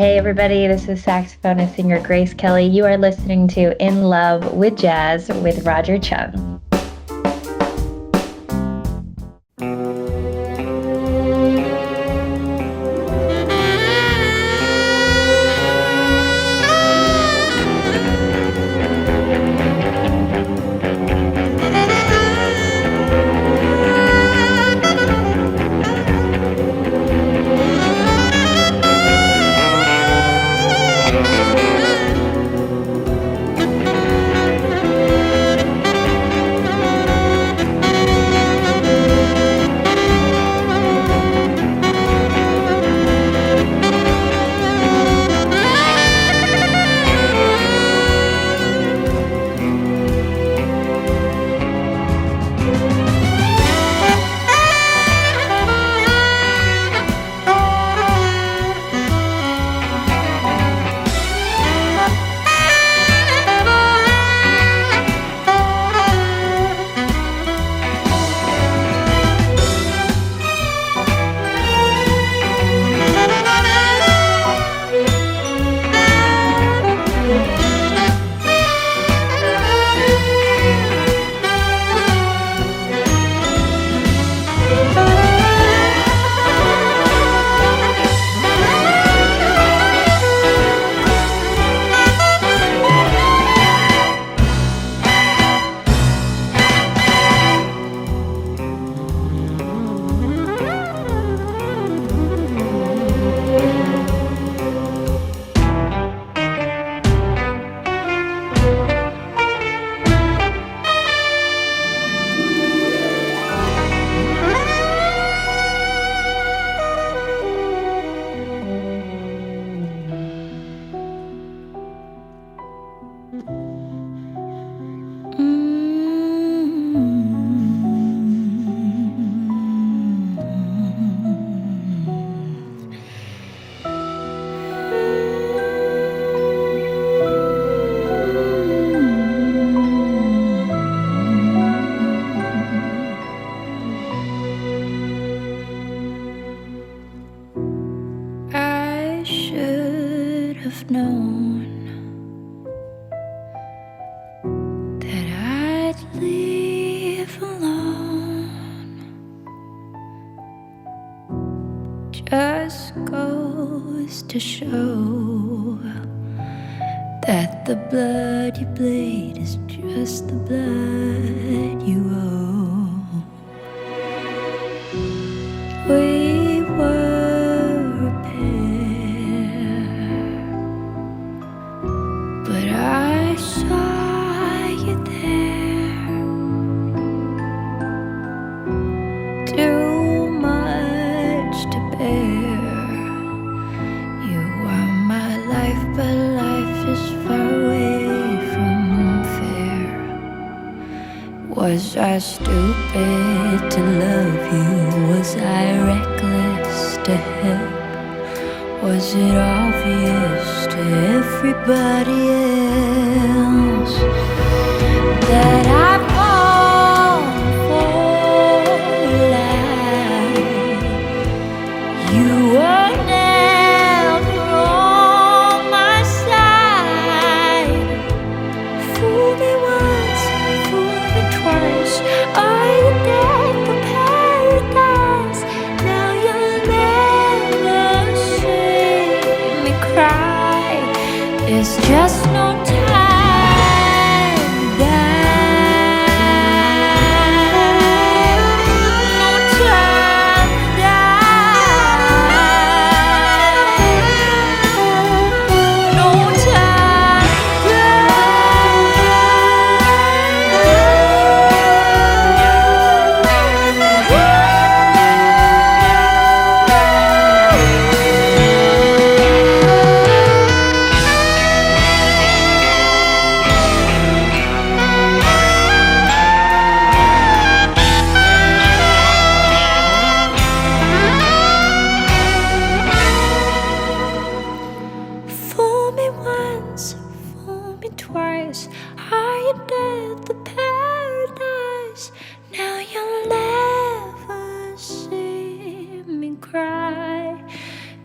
Hey everybody, this is saxophonist singer Grace Kelly. You are listening to In Love with Jazz with Roger Chung. To show that the blood you bleed is just the blood you owe. We were a pair, but I saw you there. Too much to bear. But life is far away from fair. Was I stupid to love you? Was I reckless to help? Was it obvious to everybody else that I've fallen for life? You were There's just no time to die. No time to die. No time to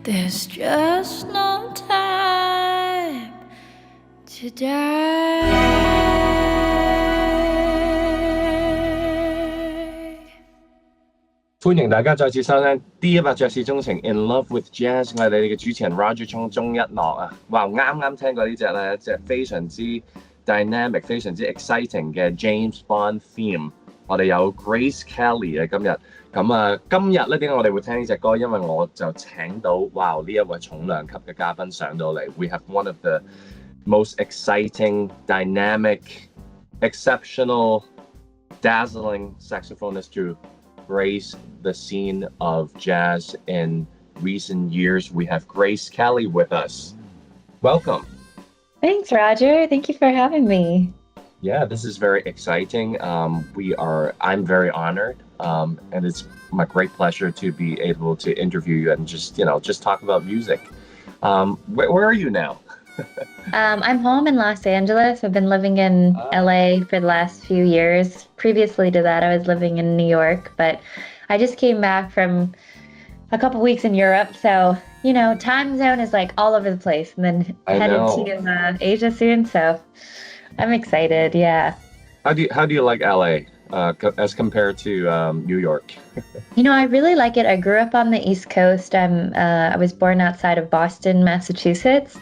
There's just no time. today. 歡迎大家再次收聽 D100 爵士鍾情 In Love with Jazz， 我係你哋嘅主持人 Roger 鍾一諾啊！哇，啱聽過呢隻咧，一隻非常之 dynamic、非常之 exciting 嘅 James Bond theme。我哋有 Grace Kelly 啊，今日今日咧點解我哋會聽呢隻歌？因為我就請到呢一位重量級嘅嘉賓上到嚟。We have one of the most exciting, dynamic, exceptional, dazzling saxophonists to grace the scene of jazz in recent years. We have Grace Kelly with us. Welcome. Thanks, Roger. Thank you for having me. Yeah, this is very exciting. I'm very honored, and it's my great pleasure to be able to interview you and just talk about music. Where are you now? I'm home in Los Angeles. I've been living in LA for the last few years. Previously to that, I was living in New York, but I just came back from a couple weeks in Europe. So, time zone is like all over the place, and then headed to Asia soon. So I'm excited. Yeah. How do you like LA as compared to New York? I really like it. I grew up on the East Coast. I was born outside of Boston, Massachusetts.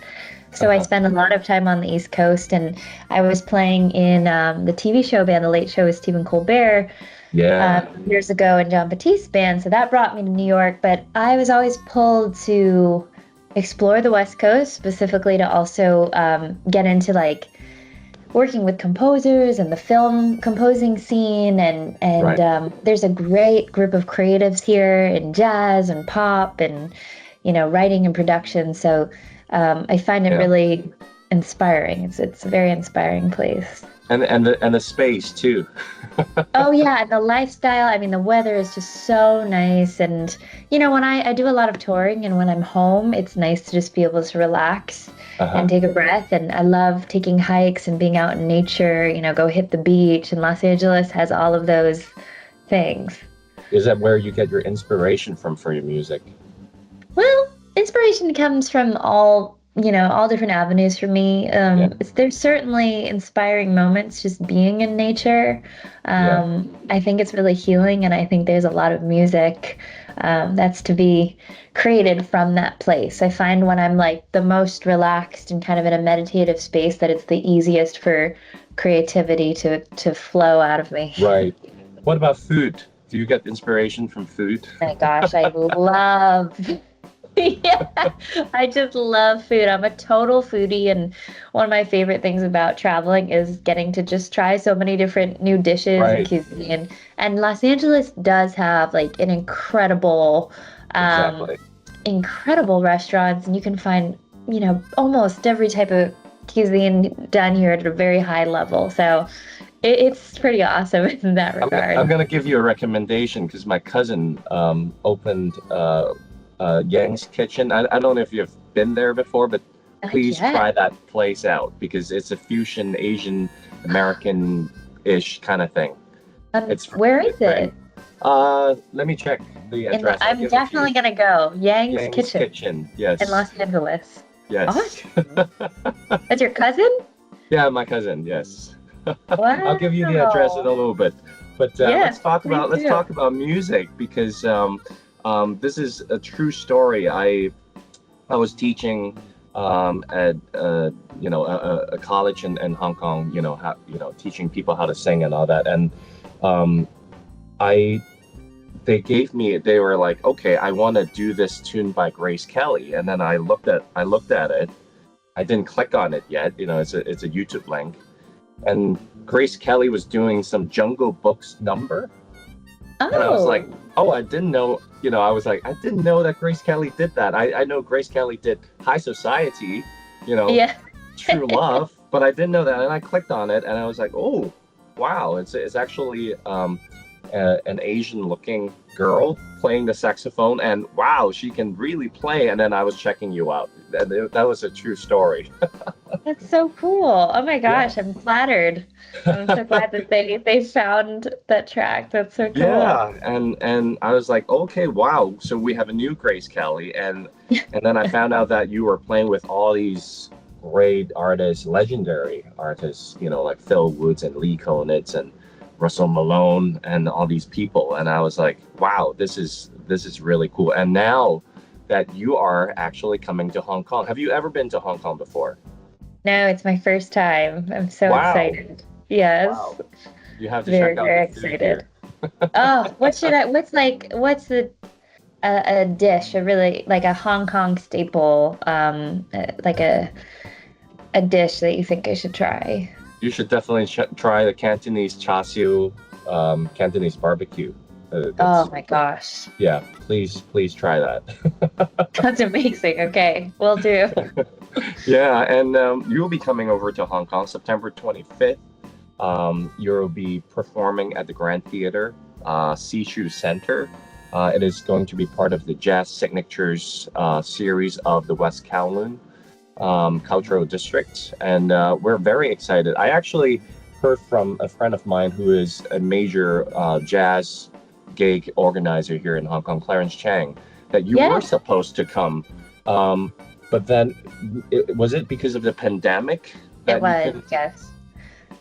So I spent a lot of time on the East Coast, and I was playing in the TV show band, The Late Show with Stephen Colbert, years ago, in John Batiste's band. So that brought me to New York, but I was always pulled to explore the West Coast, specifically to also get into like working with composers and the film composing scene, and right. There's a great group of creatives here in jazz and pop and writing and production. So I find it really inspiring. It's a very inspiring place. And the space too. Oh yeah, and the lifestyle. I mean, the weather is just so nice. And when I do a lot of touring, and when I'm home, it's nice to just be able to relax and take a breath. And I love taking hikes and being out in nature. Go hit the beach. And Los Angeles has all of those things. Is that where you get your inspiration from for your music? Well, inspiration comes from all different avenues for me. There's certainly inspiring moments just being in nature. I think it's really healing, and I think there's a lot of music that's to be created from that place. I find when I'm like the most relaxed and kind of in a meditative space that it's the easiest for creativity to flow out of me. Right. What about food? Do you get inspiration from food? Oh my gosh, I love I just love food. I'm a total foodie, and one of my favorite things about traveling is getting to just try so many different new dishes and cuisine. And Los Angeles does have like an incredible restaurants, and you can find almost every type of cuisine done here at a very high level. So it's pretty awesome in that regard. I'm gonna give you a recommendation because my cousin opened Yang's Kitchen. I don't know if you've been there before, but please try that place out because it's a fusion Asian American-ish kind of thing. Where is it? Let me check the address. I'm definitely gonna go. Yang's Kitchen. Yes. In Los Angeles. Yes. Awesome. That's your cousin? Yeah, my cousin. Yes. Wow. I'll give you the address in a little bit, but let's talk about music because this is a true story. I was teaching at a college in Hong Kong. Teaching people how to sing and all that, and they were like, okay, I want to do this tune by Grace Kelly, and then I looked at it. I didn't click on it yet. It's a YouTube link. And Grace Kelly was doing some Jungle Books number. Oh. And I was like, I didn't know, I didn't know that Grace Kelly did that. I know Grace Kelly did High Society, True Love, but I didn't know that. And I clicked on it and I was like, oh, wow, it's actually an Asian looking girl playing the saxophone, and wow, she can really play. And then I was checking you out. That was a true story. That's so cool. Oh my gosh, I'm flattered. I'm so glad that they found that track. That's so cool. Yeah, and I was like, okay, wow. So we have a new Grace Kelly, and then I found out that you were playing with all these great artists, legendary artists, like Phil Woods and Lee Konitz and Russell Malone and all these people. And I was like, wow, this is really cool. And now that you are actually coming to Hong Kong, have you ever been to Hong Kong before? No, it's my first time. I'm so excited. Yes. Wow. You have to very, check out very the food excited. here. Oh, what's a dish, a really like a Hong Kong staple, like a dish that you think I should try? You should definitely try the Cantonese char siu, Cantonese barbecue. Oh my gosh. Yeah, please try that. That's amazing. Okay, will do. Yeah, and you'll be coming over to Hong Kong September 25th. You'll be performing at the Grand Theatre, Sishu Center. It is going to be part of the Jazz Signatures series of the West Kowloon Cultural District, and we're very excited. I actually heard from a friend of mine who is a major jazz gig organizer here in Hong Kong, Clarence Chang, that you were supposed to come, but then was it because of the pandemic? It was, yes.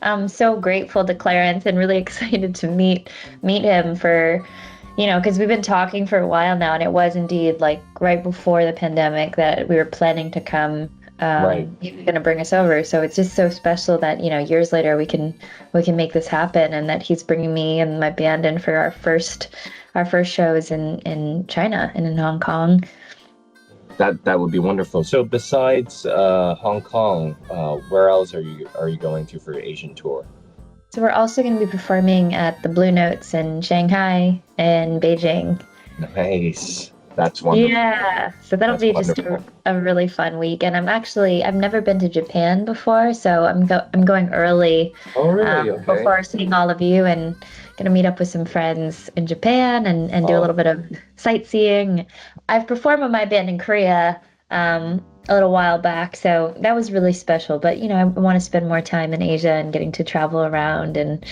I'm so grateful to Clarence and really excited to meet him for, because we've been talking for a while now, and it was indeed like right before the pandemic that we were planning to come. Right. He was going to bring us over, so it's just so special that years later we can make this happen, and that he's bringing me and my band in for our first shows in China and in Hong Kong. That would be wonderful. So besides Hong Kong, where else are you going to for your Asian tour? So we're also going to be performing at the Blue Notes in Shanghai and Beijing. Nice. That's wonderful. Yeah. So that'll be just a really fun week. And I've never been to Japan before, so I'm going early. Oh, really? Okay. Before seeing all of you, and going to meet up with some friends in Japan and do a little bit of sightseeing. I've performed with my band in Korea a little while back, so that was really special. But I want to spend more time in Asia and getting to travel around and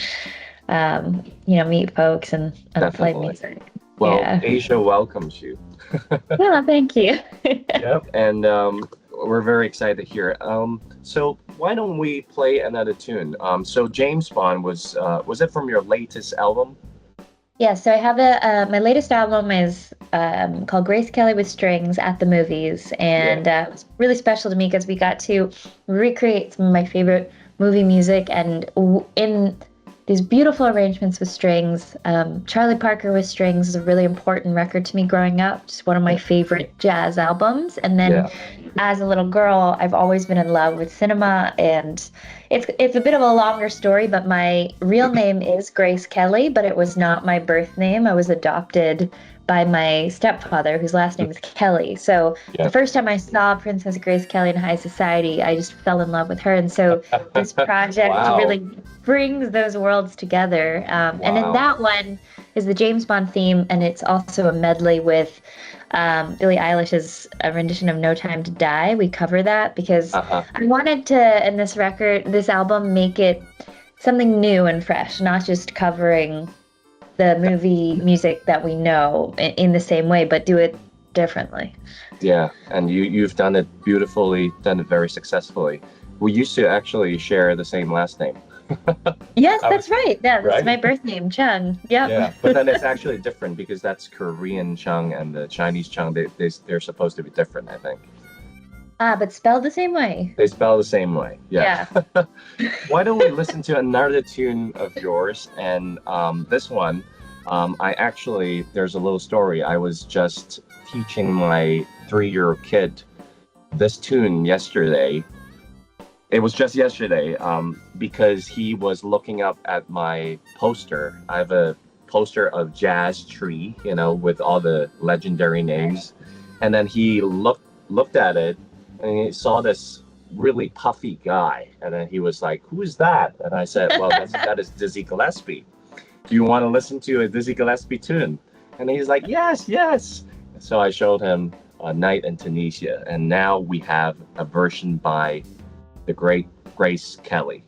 meet folks and play music. Well, yeah. Asia welcomes you. Well, thank you. Yep, and we're very excited to hear it. So why don't we play another tune? So James Bond was it from your latest album? Yeah, so I have my latest album is called Grace Kelly with Strings at the Movies, and it was really special to me because we got to recreate some of my favorite movie music, and in these beautiful arrangements with strings. Charlie Parker with Strings is a really important record to me growing up. Just one of my favorite jazz albums. And then as a little girl, I've always been in love with cinema. And it's a bit of a longer story, but my real name is Grace Kelly, but it was not my birth name. I was adopted by my stepfather, whose last name is Kelly. So the first time I saw Princess Grace Kelly in High Society, I just fell in love with her. And so this project really brings those worlds together. And then that one is the James Bond theme, and it's also a medley with Billie Eilish's rendition of No Time to Die. We cover that because I wanted to, in this album, make it something new and fresh, not just covering the movie music that we know in the same way, but do it differently. Yeah, and you've done it beautifully, done it very successfully. We used to actually share the same last name. Yes, that's right. Yeah, that's my birth name, Chung. Yep. Yeah, but then it's actually different because that's Korean Chung and the Chinese Chung. They're supposed to be different, I think. But spelled the same way. They spell the same way. Yeah. Why don't we listen to another tune of yours? And this one, there's a little story. I was just teaching my 3-year-old kid this tune yesterday. It was just yesterday because he was looking up at my poster. I have a poster of Jazz Tree, with all the legendary names. And then he looked at it, and he saw this really puffy guy. And then he was like, "Who's that?" And I said, "Well, that is Dizzy Gillespie. Do you want to listen to a Dizzy Gillespie tune?" And he's like, yes. So I showed him Night in Tunisia. And now we have a version by the great Grace Kelly.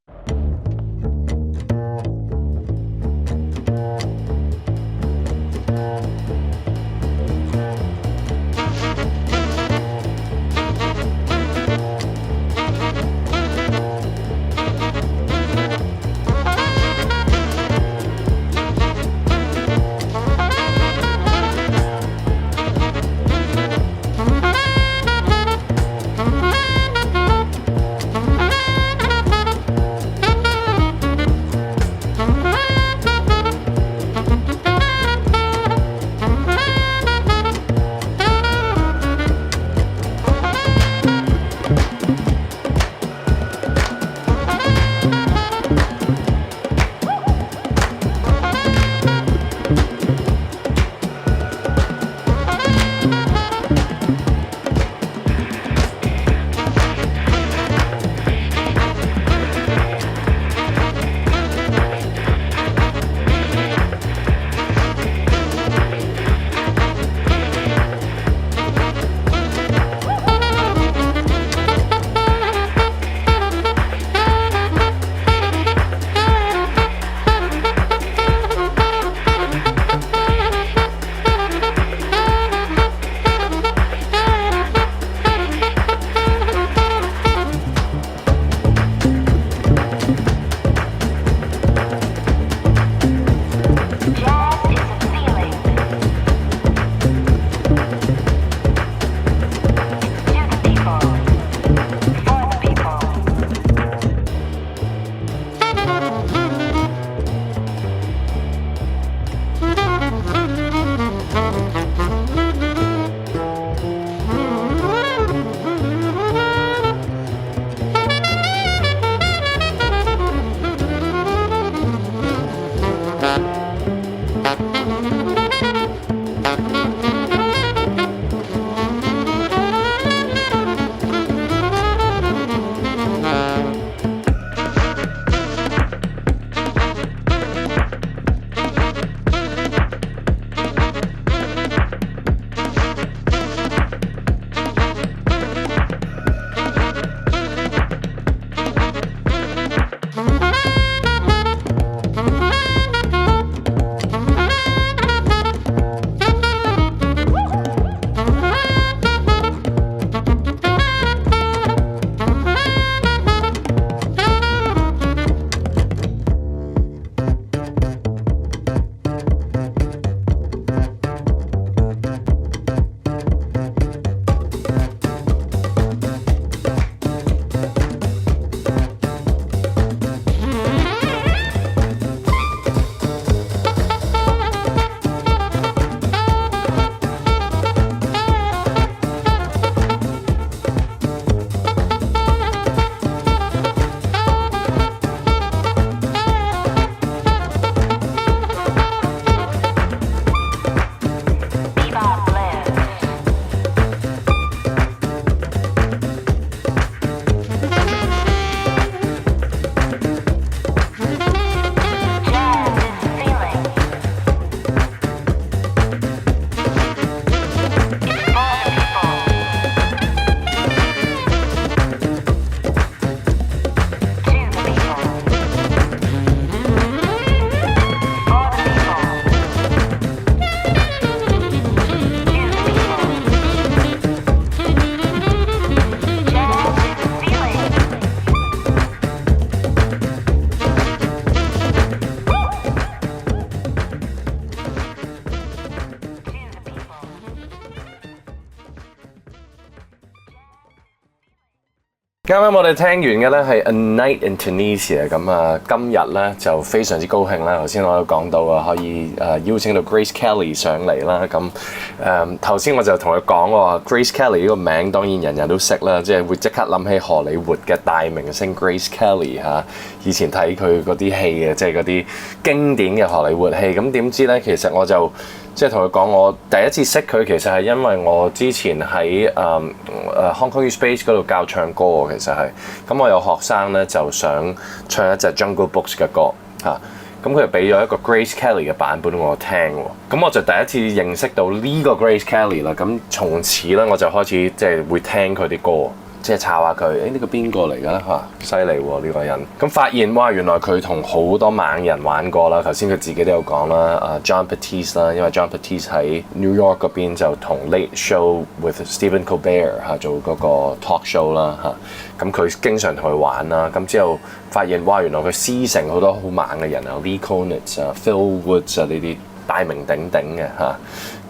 啱啱我哋聽完嘅咧係 A Night in Tunisia 咁啊，今日咧就非常之高興啦。頭先我都講到啊，可以邀請到 Grace Kelly 上嚟啦。咁頭先我就同佢講話 Grace Kelly 呢個名當然人人都識啦，即係會即刻諗起荷里活嘅大明星 Grace Kelly 嚇。以前睇佢嗰啲戲嘅，即係嗰啲經典嘅荷里活戲。咁點知咧，其實我就即係同佢講，我第一次識佢其實係因為我之前喺Hong Kong U Space 嗰度教唱歌喎，其實係咁我有學生咧就想唱一隻 Jungle Books 嘅歌嚇，咁佢就俾咗一個 Grace Kelly 嘅版本我聽喎，咁我就第一次認識到呢個 Grace Kelly 啦，咁從此咧我就開始即係會聽佢啲歌。即係抄下佢，呢個邊個嚟㗎咧嚇？犀利喎呢個人。咁發現哇，原來佢同好多猛人玩過啦。頭先佢自己都有講啦，John Batiste 啦，因為 John Batiste 喺 New York 嗰邊就同 Late Show with Stephen Colbert 做嗰個 talk show 啦嚇。咁佢經常同佢玩啦。咁之後發現哇，原來佢師承好多好猛嘅人啊 ，Lee Konitz 啊、Phil Woods 啊呢啲大名鼎鼎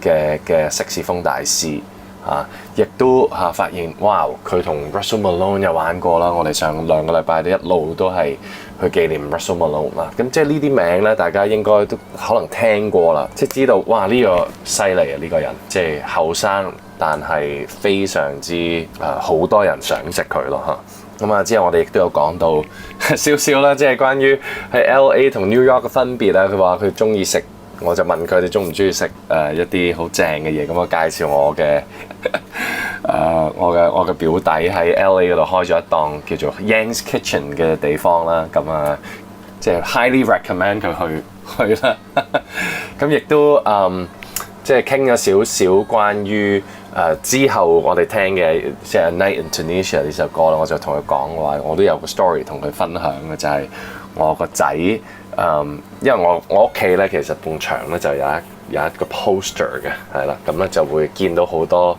嘅嘅色士風大師。亦都發現，哇！佢同 Russell Malone 有玩過啦。我哋上2個禮拜都一路都係去紀念 Russell Malone 啦。咁即係呢啲名咧，大家應該都可能聽過啦，即係知道哇！呢個犀利啊！呢個人即係後生，但係非常之好多人賞識佢咯嚇。咁之後我哋亦都有講到少少啦，即係關於喺 LA 同 New York 嘅分別啦。佢話佢中意食。我就問佢哋中唔中意食一啲好正嘅嘢，咁我介紹我嘅我嘅表弟喺 LA 嗰度開咗一檔叫做 Yang's Kitchen 嘅地方啦，咁即係 highly recommend 佢去啦。咁亦都即係傾咗少少關於之後我哋聽嘅即係 A Night in Tunisia 呢首歌啦，我就同佢講話，我都有個 story 同佢分享嘅，就係我個仔。因為我屋企咧，其實埲牆咧就有一個 poster 嘅，係啦，咁咧就會見到好多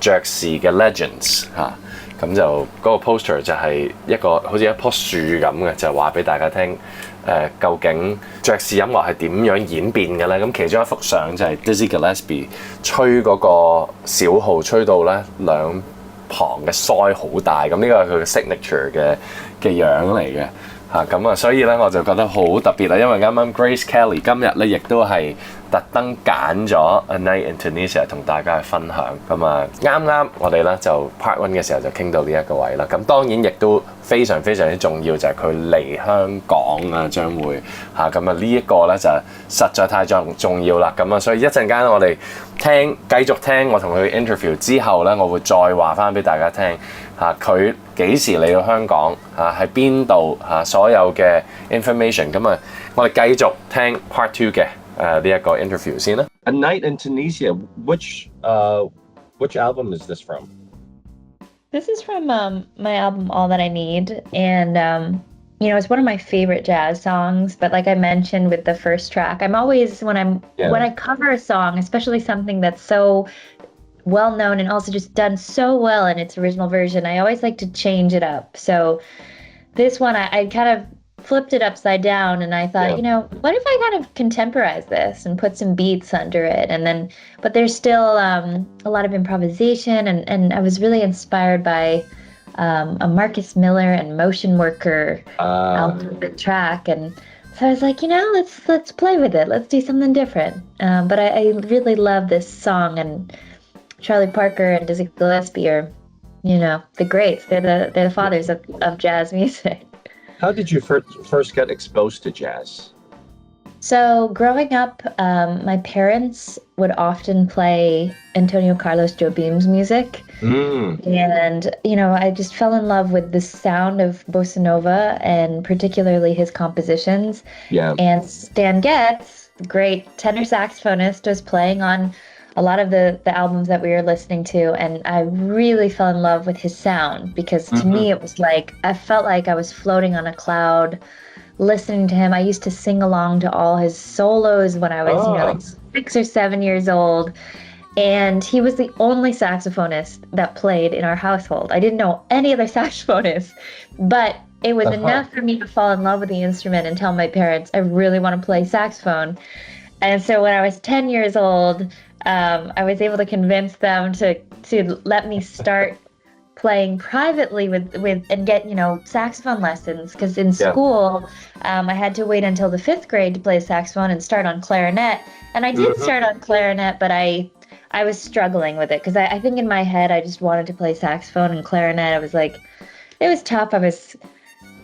爵士嘅 legends 嚇，咁就嗰個 poster 就係一個好似一棵樹咁嘅，就話俾大家聽究竟爵士音樂係點樣演變嘅咧？咁其中一幅相就係 Dizzy Gillespie 吹嗰個小號，吹到咧兩旁嘅腮好大，咁呢個係佢嘅 signature 嘅樣嚟嘅。所以咧我就覺得好特別啦，因為啱啱 Grace Kelly 今日咧亦都係特登揀咗 A Night in Tunisia 同大家去分享。啱我哋咧就 Part 1嘅時候就傾到呢一個位啦。咁當然亦都非常非常之重要，就係佢嚟香港啊，將會呢一個咧就實在太重要啦。所以一陣間我哋繼續聽我同佢 interview 之後咧，我會再話翻俾大家聽佢幾時嚟到香港喺邊度所有嘅 information。我哋繼續聽 Part 2嘅呢一個 interview 先啦。A Night in Tunisia, which album is this from? This is from my album All That I Need, and it's one of my favorite jazz songs. But like I mentioned with the first track, I'm always when I cover a song, especially something that's so well known and also just done so well in its original version, I always like to change it up. So this one, I kind of flipped it upside down, and I thought, what if I kind of contemporize this and put some beats under it, but there's still a lot of improvisation, and I was really inspired by a Marcus Miller and Motion Worker album track, and so I was like, let's play with it, let's do something different. But I really love this song, and Charlie Parker and Dizzy Gillespie are, the greats. They're the fathers of jazz music. How did you first get exposed to jazz? So growing up, my parents would often play Antonio Carlos Jobim's music. And, I just fell in love with the sound of bossa nova and particularly his compositions. Yeah. And Stan Getz, the great tenor saxophonist, was playing on a lot of the albums that we were listening to, and I really fell in love with his sound because to me it was like, I felt like I was floating on a cloud listening to him. I used to sing along to all his solos when I was like 6 or 7 years old, and he was the only saxophonist that played in our household. I didn't know any other saxophonists, but it was enough for me to fall in love with the instrument and tell my parents, I really want to play saxophone. And so when I was 10 years old, I was able to convince them to let me start playing privately with and get saxophone lessons, because in school I had to wait until the 5th grade to play saxophone and start on clarinet, and I did start on clarinet, but I was struggling with it because I think in my head I just wanted to play saxophone and clarinet. I was like, it was tough. I was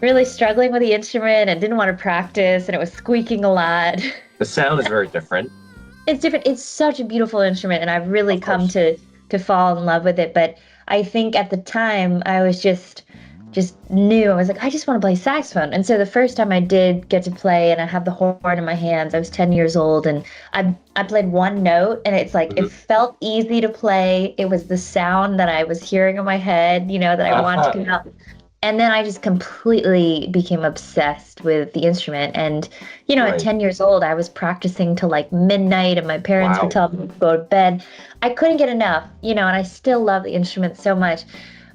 really struggling with the instrument and didn't want to practice, and it was squeaking a lot. The sound is very different. It's different. It's such a beautiful instrument, and I've really come to fall in love with it. But I think at the time I was just knew, I was like, I just want to play saxophone. And so the first time I did get to play and I had the horn in my hands, I was 10 years old, and I played one note, and it's like, it felt easy to play. It was the sound that I was hearing in my head, that I wanted to come out. And then I just completely became obsessed with the instrument. And, at 10 years old, I was practicing till like midnight, and my parents would tell me to go to bed. I couldn't get enough, and I still love the instrument so much.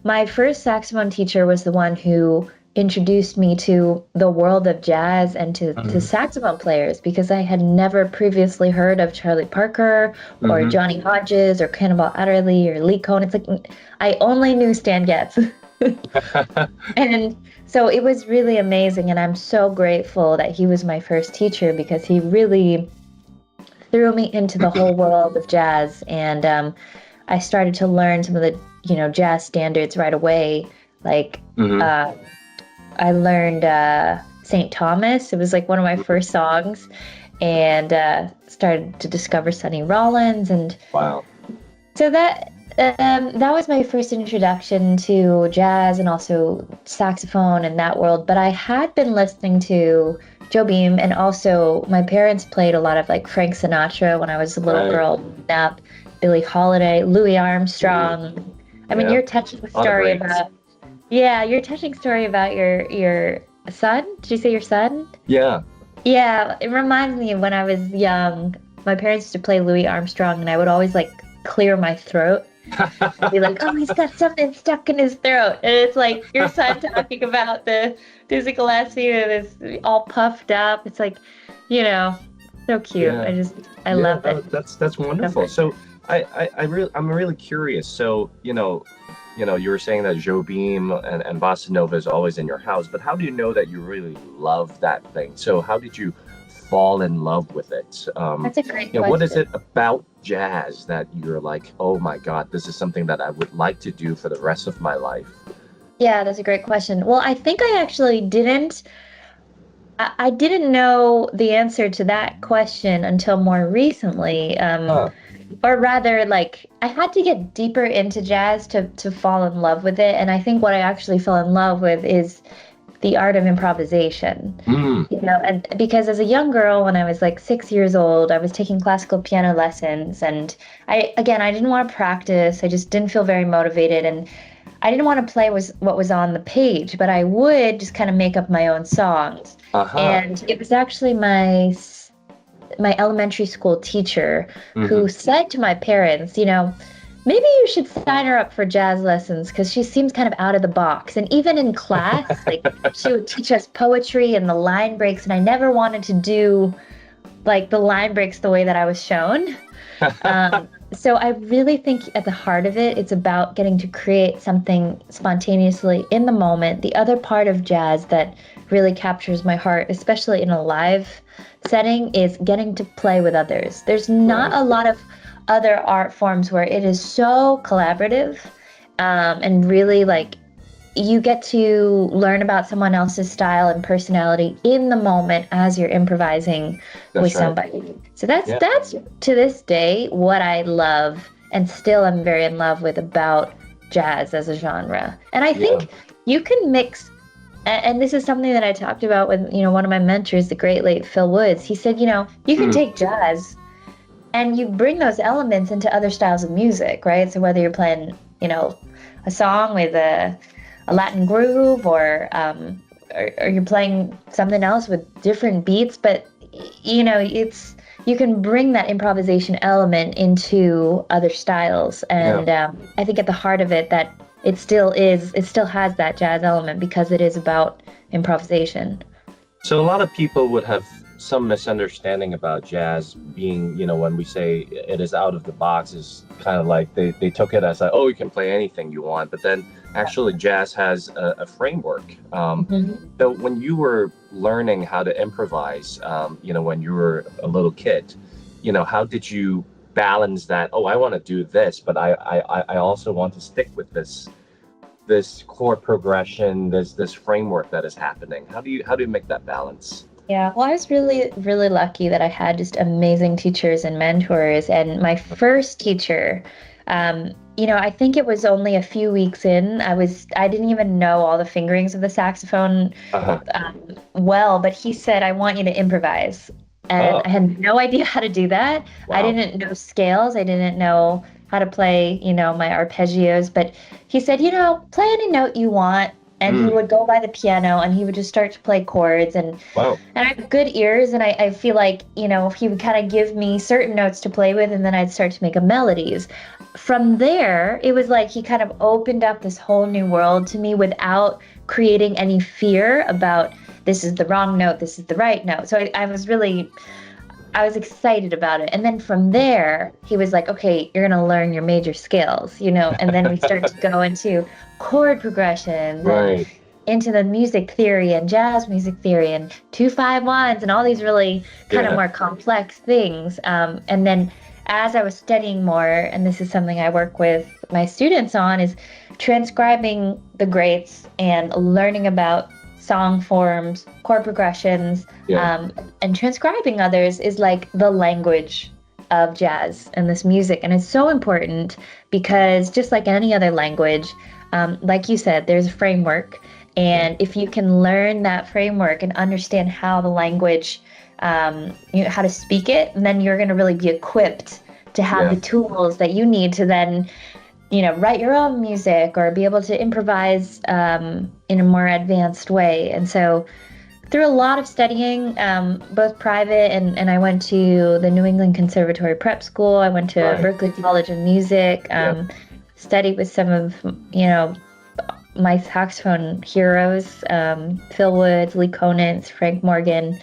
My first saxophone teacher was the one who introduced me to the world of jazz and to saxophone players, because I had never previously heard of Charlie Parker or Johnny Hodges or Cannonball Adderley or Lee Cohn. It's like I only knew Stan Getz. And so it was really amazing, and I'm so grateful that he was my first teacher, because he really threw me into the whole world of jazz, and I started to learn some of the jazz standards right away. Like I learned St. Thomas. It was like one of my first songs, and started to discover Sonny Rollins, and so that was my first introduction to jazz and also saxophone and that world. But I had been listening to Joe Beam, and also my parents played a lot of like Frank Sinatra when I was a little girl, up Billie Holiday, Louis Armstrong. I mean, you're touching the story about your son. Did you say your son? Yeah. Yeah, it reminds me of when I was young. My parents used to play Louis Armstrong, and I would always like clear my throat. I'd be like, oh, he's got something stuck in his throat. And it's like your son talking about the Dizzy Gillespie and is all puffed up. It's like, so cute. Yeah. I love it. That's wonderful. So I'm really curious. So, you were saying that Joe Beam and Bossa Nova is always in your house, but how do you know that you really love that thing? So how did you fall in love with it? That's a great question. What is it about jazz that you're like, oh my God, this is something that I would like to do for the rest of my life? Yeah, that's a great question. Well, I think I actually didn't know the answer to that question until more recently. Or rather, like, I had to get deeper into jazz to fall in love with it. And I think what I actually fell in love with is the art of improvisation. And because as a young girl, when I was like 6 years old, I was taking classical piano lessons, and I didn't want to practice. I just didn't feel very motivated, and I didn't want to play what was on the page, but I would just kind of make up my own songs. And it was actually my elementary school teacher who said to my parents, maybe you should sign her up for jazz lessons, because she seems kind of out of the box. And even in class, like, she would teach us poetry and the line breaks, and I never wanted to do like the line breaks the way that I was shown. So I really think at the heart of it, it's about getting to create something spontaneously in the moment. The other part of jazz that really captures my heart, especially in a live setting, is getting to play with others. There's not a lot of other art forms where it is so collaborative, and really like you get to learn about someone else's style and personality in the moment as you're improvising with somebody. So that's to this day what I love, and still I'm very in love with about jazz as a genre. And I think you can mix, and this is something that I talked about with one of my mentors, the great late Phil Woods. He said, you can take jazz and you bring those elements into other styles of music, right? So whether you're playing, a song with a Latin groove, or you're playing something else with different beats, but you can bring that improvisation element into other styles. And I think at the heart of it, that it still has that jazz element, because it is about improvisation. So a lot of people would have some misunderstanding about jazz being, when we say it is out of the box, is kind of like they took it as like, oh, you can play anything you want. But then actually jazz has a framework. So when you were learning how to improvise, when you were a little kid, how did you balance that? Oh, I want to do this, but I also want to stick with this chord progression, this framework that is happening. How do you make that balance? Yeah, well, I was really, really lucky that I had just amazing teachers and mentors. And my first teacher, I think it was only a few weeks in. I didn't even know all the fingerings of the saxophone well, but he said, I want you to improvise. And I had no idea how to do that. Wow. I didn't know scales. I didn't know how to play, my arpeggios. But he said, play any note you want. And he would go by the piano and he would just start to play chords. And I have good ears. And I feel like, he would kind of give me certain notes to play with. And then I'd start to make up melodies. From there, it was like he kind of opened up this whole new world to me without creating any fear about this is the wrong note, this is the right note. So I was excited about it. And then from there, he was like, okay, you're going to learn your major scales, and then we start to go into chord progressions and into the music theory and jazz music theory and 2-5-1s and all these really kind of more complex things. And then as I was studying more, and this is something I work with my students on, is transcribing the greats and learning about song forms, chord progressions, and transcribing others is like the language of jazz and this music. And it's so important because just like any other language, like you said, there's a framework. And if you can learn that framework and understand how the language, how to speak it, then you're going to really be equipped to have the tools that you need to then write your own music or be able to improvise in a more advanced way. And so through a lot of studying, both private and I went to the New England Conservatory Prep School. I went to Berklee College of Music, studied with some of, my saxophone heroes, Phil Woods, Lee Konitz, Frank Morgan.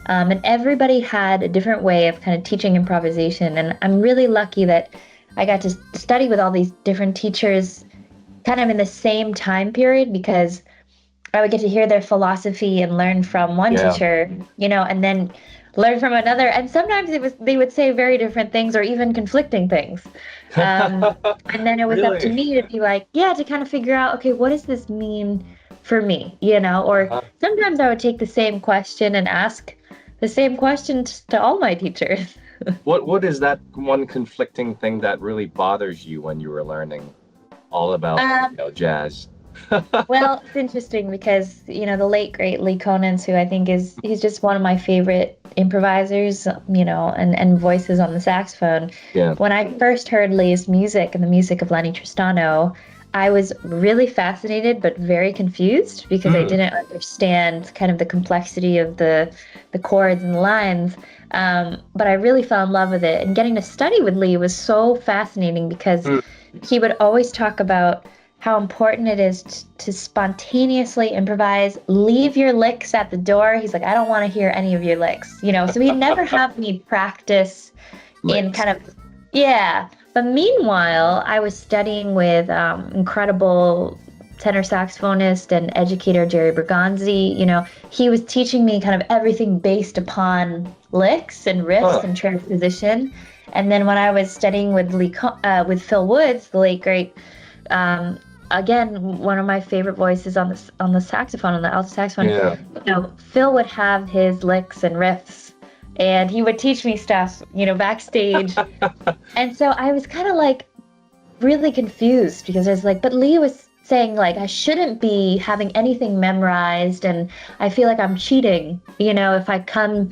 And everybody had a different way of kind of teaching improvisation. And I'm really lucky that I got to study with all these different teachers kind of in the same time period, because I would get to hear their philosophy and learn from one teacher, and then learn from another. And sometimes they would say very different things or even conflicting things. And then it was up to me to be like, to kind of figure out, okay, what does this mean for me, Or sometimes I would take the same question and ask the same questions to all my teachers. What is that one conflicting thing that really bothers you when you were learning all about jazz? Well, it's interesting because the late great Lee Konitz, who I think he's just one of my favorite improvisers, and voices on the saxophone. Yeah. When I first heard Lee's music and the music of Lenny Tristano, I was really fascinated but very confused because I didn't understand kind of the complexity of the chords and the lines. But I really fell in love with it. And getting to study with Lee was so fascinating because he would always talk about how important it is to spontaneously improvise, leave your licks at the door. He's like, I don't want to hear any of your licks, So he'd never have me practice in kind of, But meanwhile, I was studying with incredible tenor saxophonist and educator Jerry Bergonzi. He was teaching me kind of everything based upon licks and riffs and transposition. And then when I was studying with with Phil Woods, the late great, again, one of my favorite voices on the saxophone, on the alto saxophone. Phil would have his licks and riffs. And he would teach me stuff, backstage. And so I was kind of like really confused because I was like, but Lee was saying like I shouldn't be having anything memorized, and I feel like I'm cheating, if I come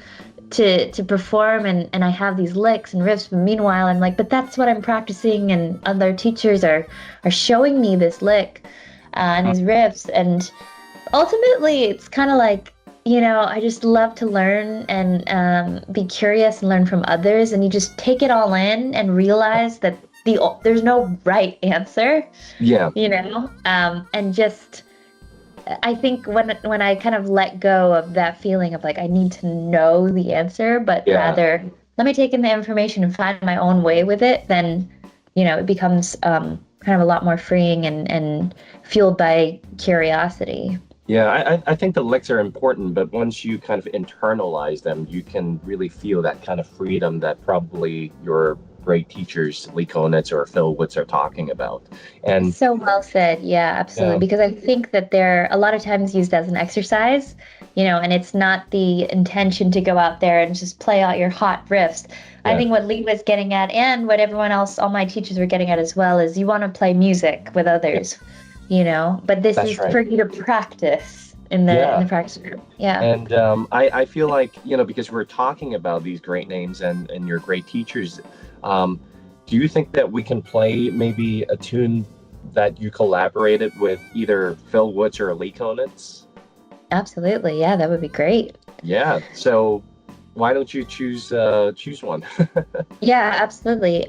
to perform and I have these licks and riffs. But meanwhile, I'm like, but that's what I'm practicing, and other teachers are showing me this lick and these riffs. And ultimately, it's kind of like, I just love to learn and be curious and learn from others. And you just take it all in and realize that there's no right answer. Yeah. And just I think when I kind of let go of that feeling of like I need to know the answer, but rather let me take in the information and find my own way with it, then it becomes kind of a lot more freeing and fueled by curiosity. Yeah, I think the licks are important, but once you kind of internalize them, you can really feel that kind of freedom that probably your great teachers, Lee Konitz or Phil Woods, are talking about. And so well said. Yeah, absolutely. Because I think that they're a lot of times used as an exercise, and it's not the intention to go out there and just play out your hot riffs. I think what Lee was getting at, and what everyone else, all my teachers were getting at as well, is you want to play music with others. But this is for you to practice in the practice room. Yeah. And I feel like, because we're talking about these great names and your great teachers, do you think that we can play maybe a tune that you collaborated with either Phil Woods or Lee Konitz? Absolutely. Yeah, that would be great. Yeah. So why don't you choose one? Yeah, absolutely.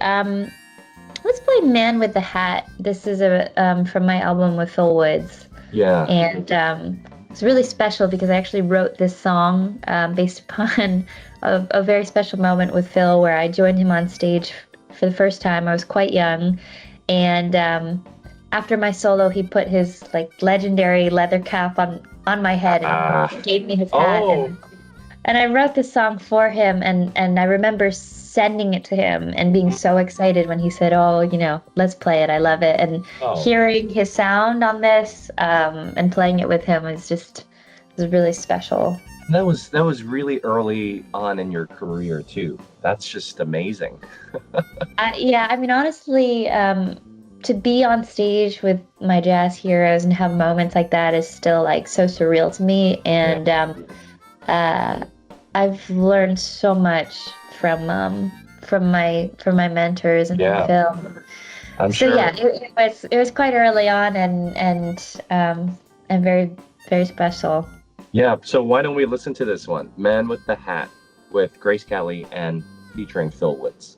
Let's play Man with the Hat. This is from my album with Phil Woods. Yeah. And it's really special because I actually wrote this song based upon a very special moment with Phil where I joined him on stage for the first time. I was quite young. And after my solo, he put his legendary leather cap on my head and gave me his hat. And I wrote this song for him. And I remember sending it to him and being so excited when he said, let's play it. I love it. And hearing his sound on this and playing it with him was really special. That was really early on in your career too. That's just amazing. Yeah, I mean, honestly, to be on stage with my jazz heroes and have moments like that is still so surreal to me. And I've learned so much from my mentors and from Phil. I'm sure. Yeah, it was quite early on and very, very special. Yeah, so why don't we listen to this one, Man with the Hat, with Grace Kelly and featuring Phil Woods.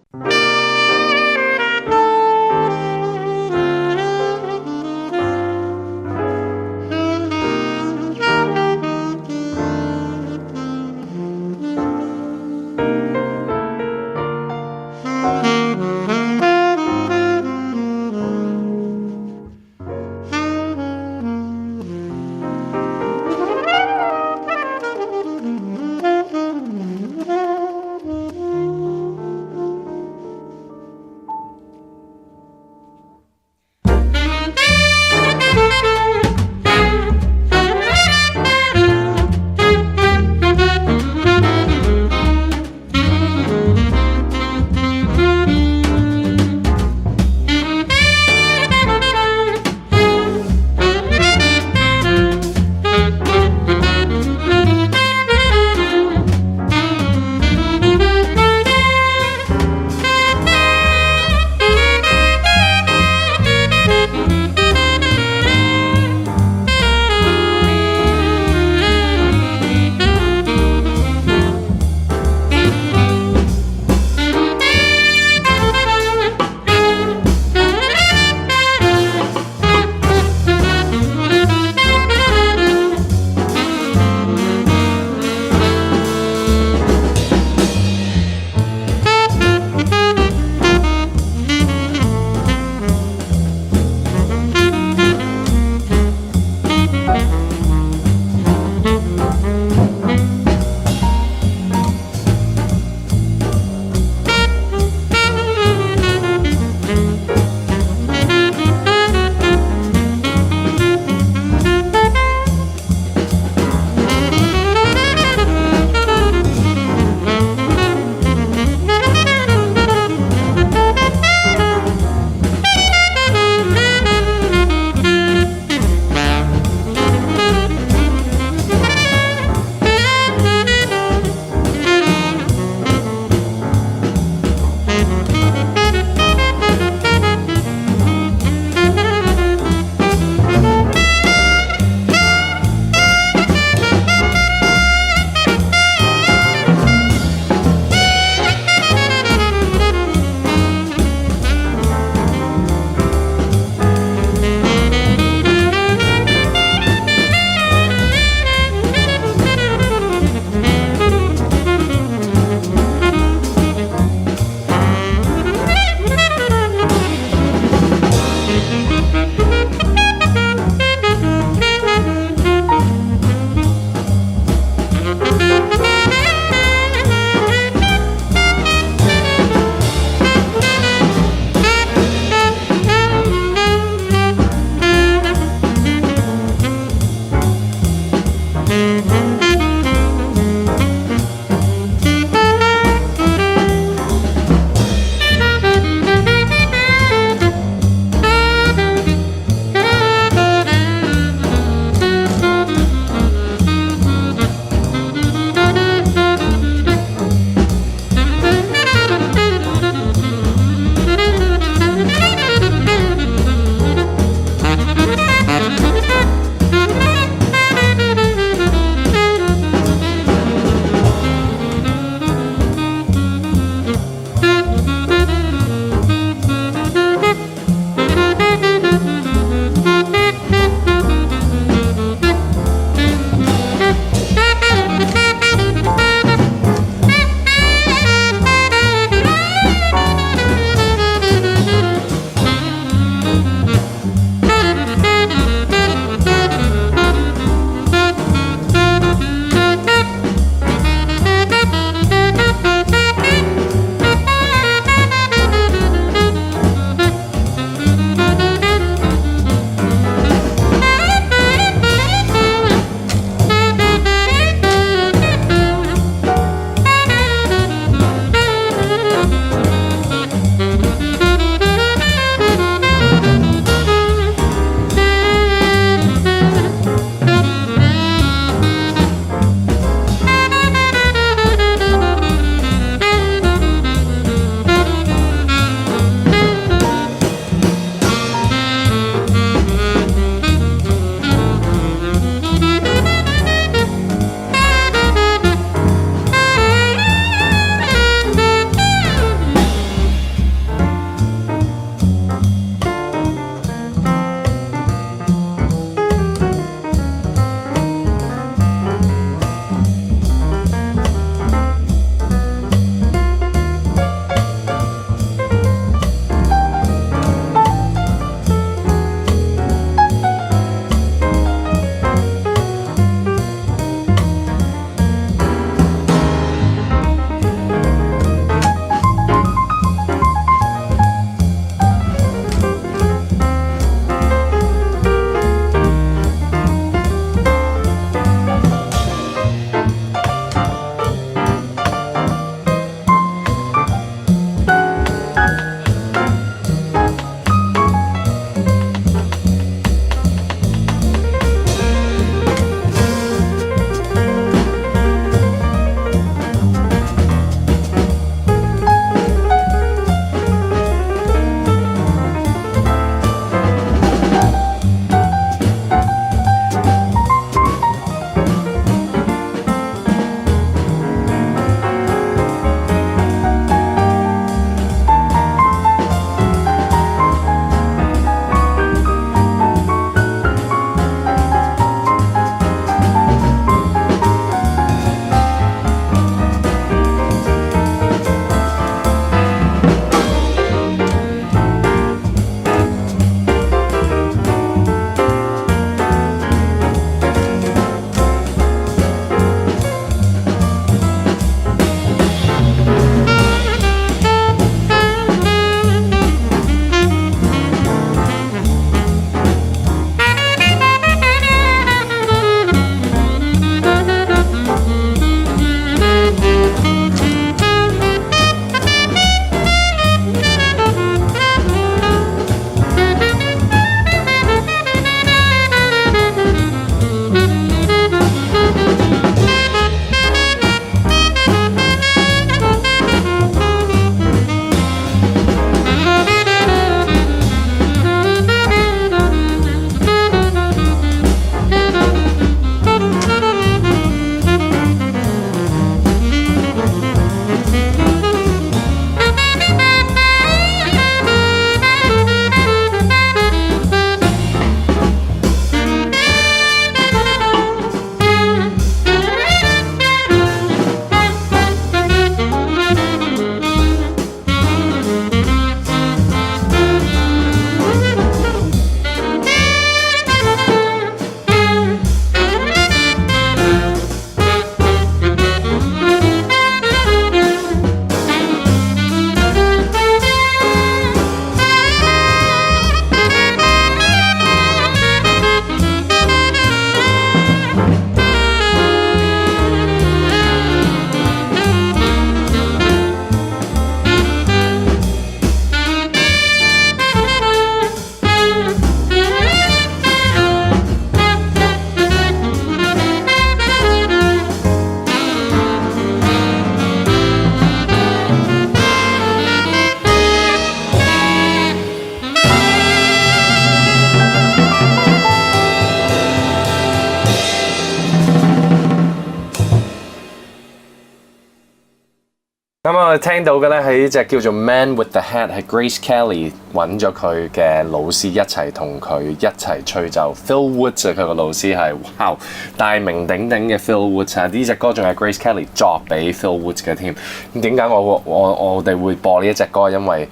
哋聽到嘅咧係呢隻叫做 Man with the Hat， 係 Grace Kelly 揾咗佢嘅老師一齊同佢一齊吹奏。Phil Woods 佢個老師係哇大名鼎鼎嘅 Phil Woods 啊！呢隻歌仲係 Grace Kelly 作俾 Phil Woods 嘅添。咁點解我哋會播呢一隻歌？因為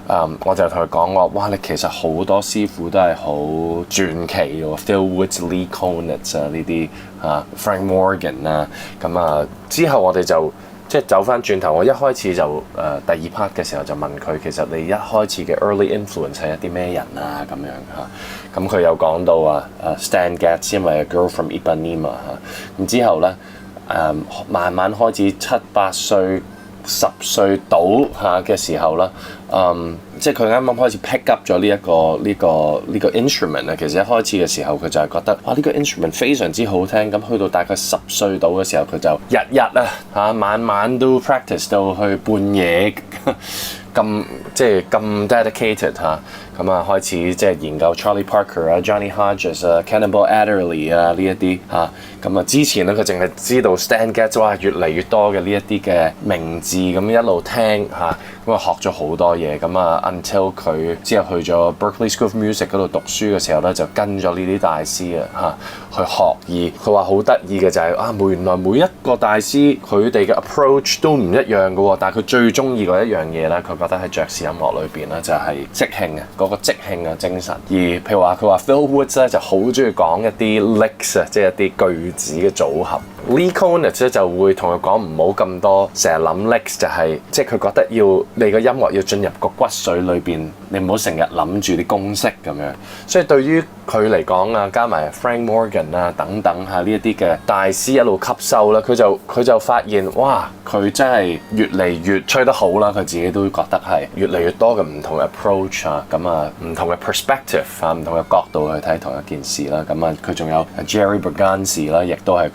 我就同佢講話，哇！你其實好多師傅都係好傳奇喎 ，Phil Woods、Lee Konitz 啊呢啲Frank Morgan 啊，咁之後我哋就即係走翻轉頭，我一開始就第二 part 嘅時候就問佢，其實你一開始嘅 early influence 係一啲咩人啊咁樣嚇，咁佢有講到Stan Getz， 因為 A Girl from Ipanema 咁之後咧慢慢開始7、8歲、10歲到嘅時候啦，即係佢啱啱開始 pick up 咗呢個 instrument 啊。其實一開始嘅時候佢就係覺得哇呢個 instrument 非常之好聽，咁去到大概10歲到嘅時候佢就日日晚晚都 practice 到去半夜咁即係咁 dedicated 咁開始即係研究 Charlie Parker Johnny Hodges Cannonball Adderley 呢一啲咁之前咧佢淨係知道 Stan Getz 哇越嚟越多嘅呢一啲嘅名字咁一路聽咁學咗好多嘢until 佢之後去咗 Berklee School of Music 嗰度讀書嘅時候咧就跟咗呢啲大師去學，而佢話好得意嘅就係原來每一個大師佢哋嘅 approach 都唔一樣嘅喎，但係佢最中意嗰一樣嘢咧，佢覺得喺爵士音樂裏邊咧就係即興嗰個即興嘅精神。而譬如話佢話 Phil Woods 咧就好中意講一啲 licks 即係一啲句子嘅組合。Lee Konitz 咧就會同佢講唔好咁多，成日諗 licks 就係即係佢覺得要你個音樂要進入個骨髓裏邊，你唔好成日諗住啲公式咁樣。所以對於佢嚟講加埋 Frank Morgan 等等呢一啲嘅大師一路吸收啦，佢就發現哇，佢真係越嚟越吹得好啦，佢自己都覺得係越嚟越多嘅唔同嘅 approach 唔同嘅 perspective 唔同嘅角度去睇同一件事啦。佢仲有 Jerry Berganzi 啦，亦都係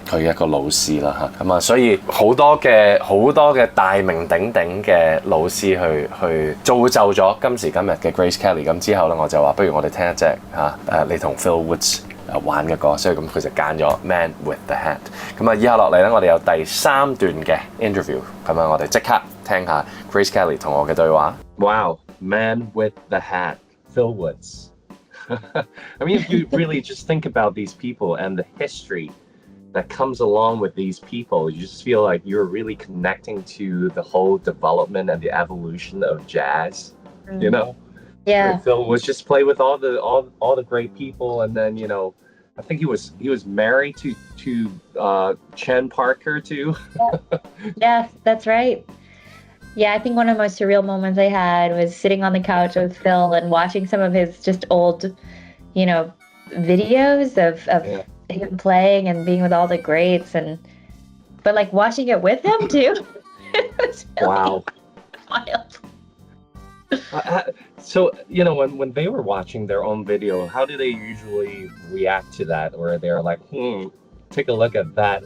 佢一個老師啦所以好多嘅大名鼎鼎嘅老師去造就咗今時今日嘅 Grace Kelly。咁之後咧我就話不如我哋聽一隻你同 Phil Woods 玩嘅歌，所以咁佢就揀咗 Man with the Hat。以下落嚟咧我哋有第3段嘅 interview， 我哋即刻聽下 Grace Kelly 同我嘅對話。Wow, Man with the Hat, Phil Woods. I mean, if you really just think about these people and the history that comes along with these people, you just feel like you're really connecting to the whole development and the evolution of jazz, you know? Yeah. Phil was just play with all the great people, and then I think he was married to Chen Parker too. Yes, that's right. Yeah, I think one of the most surreal moments I had was sitting on the couch with Phil and watching some of his just old, videos of him playing and being with all the greats, but like watching it with him too. It was really wild. So when they were watching their own video, how do they usually react to that? Or they're like, take a look at that,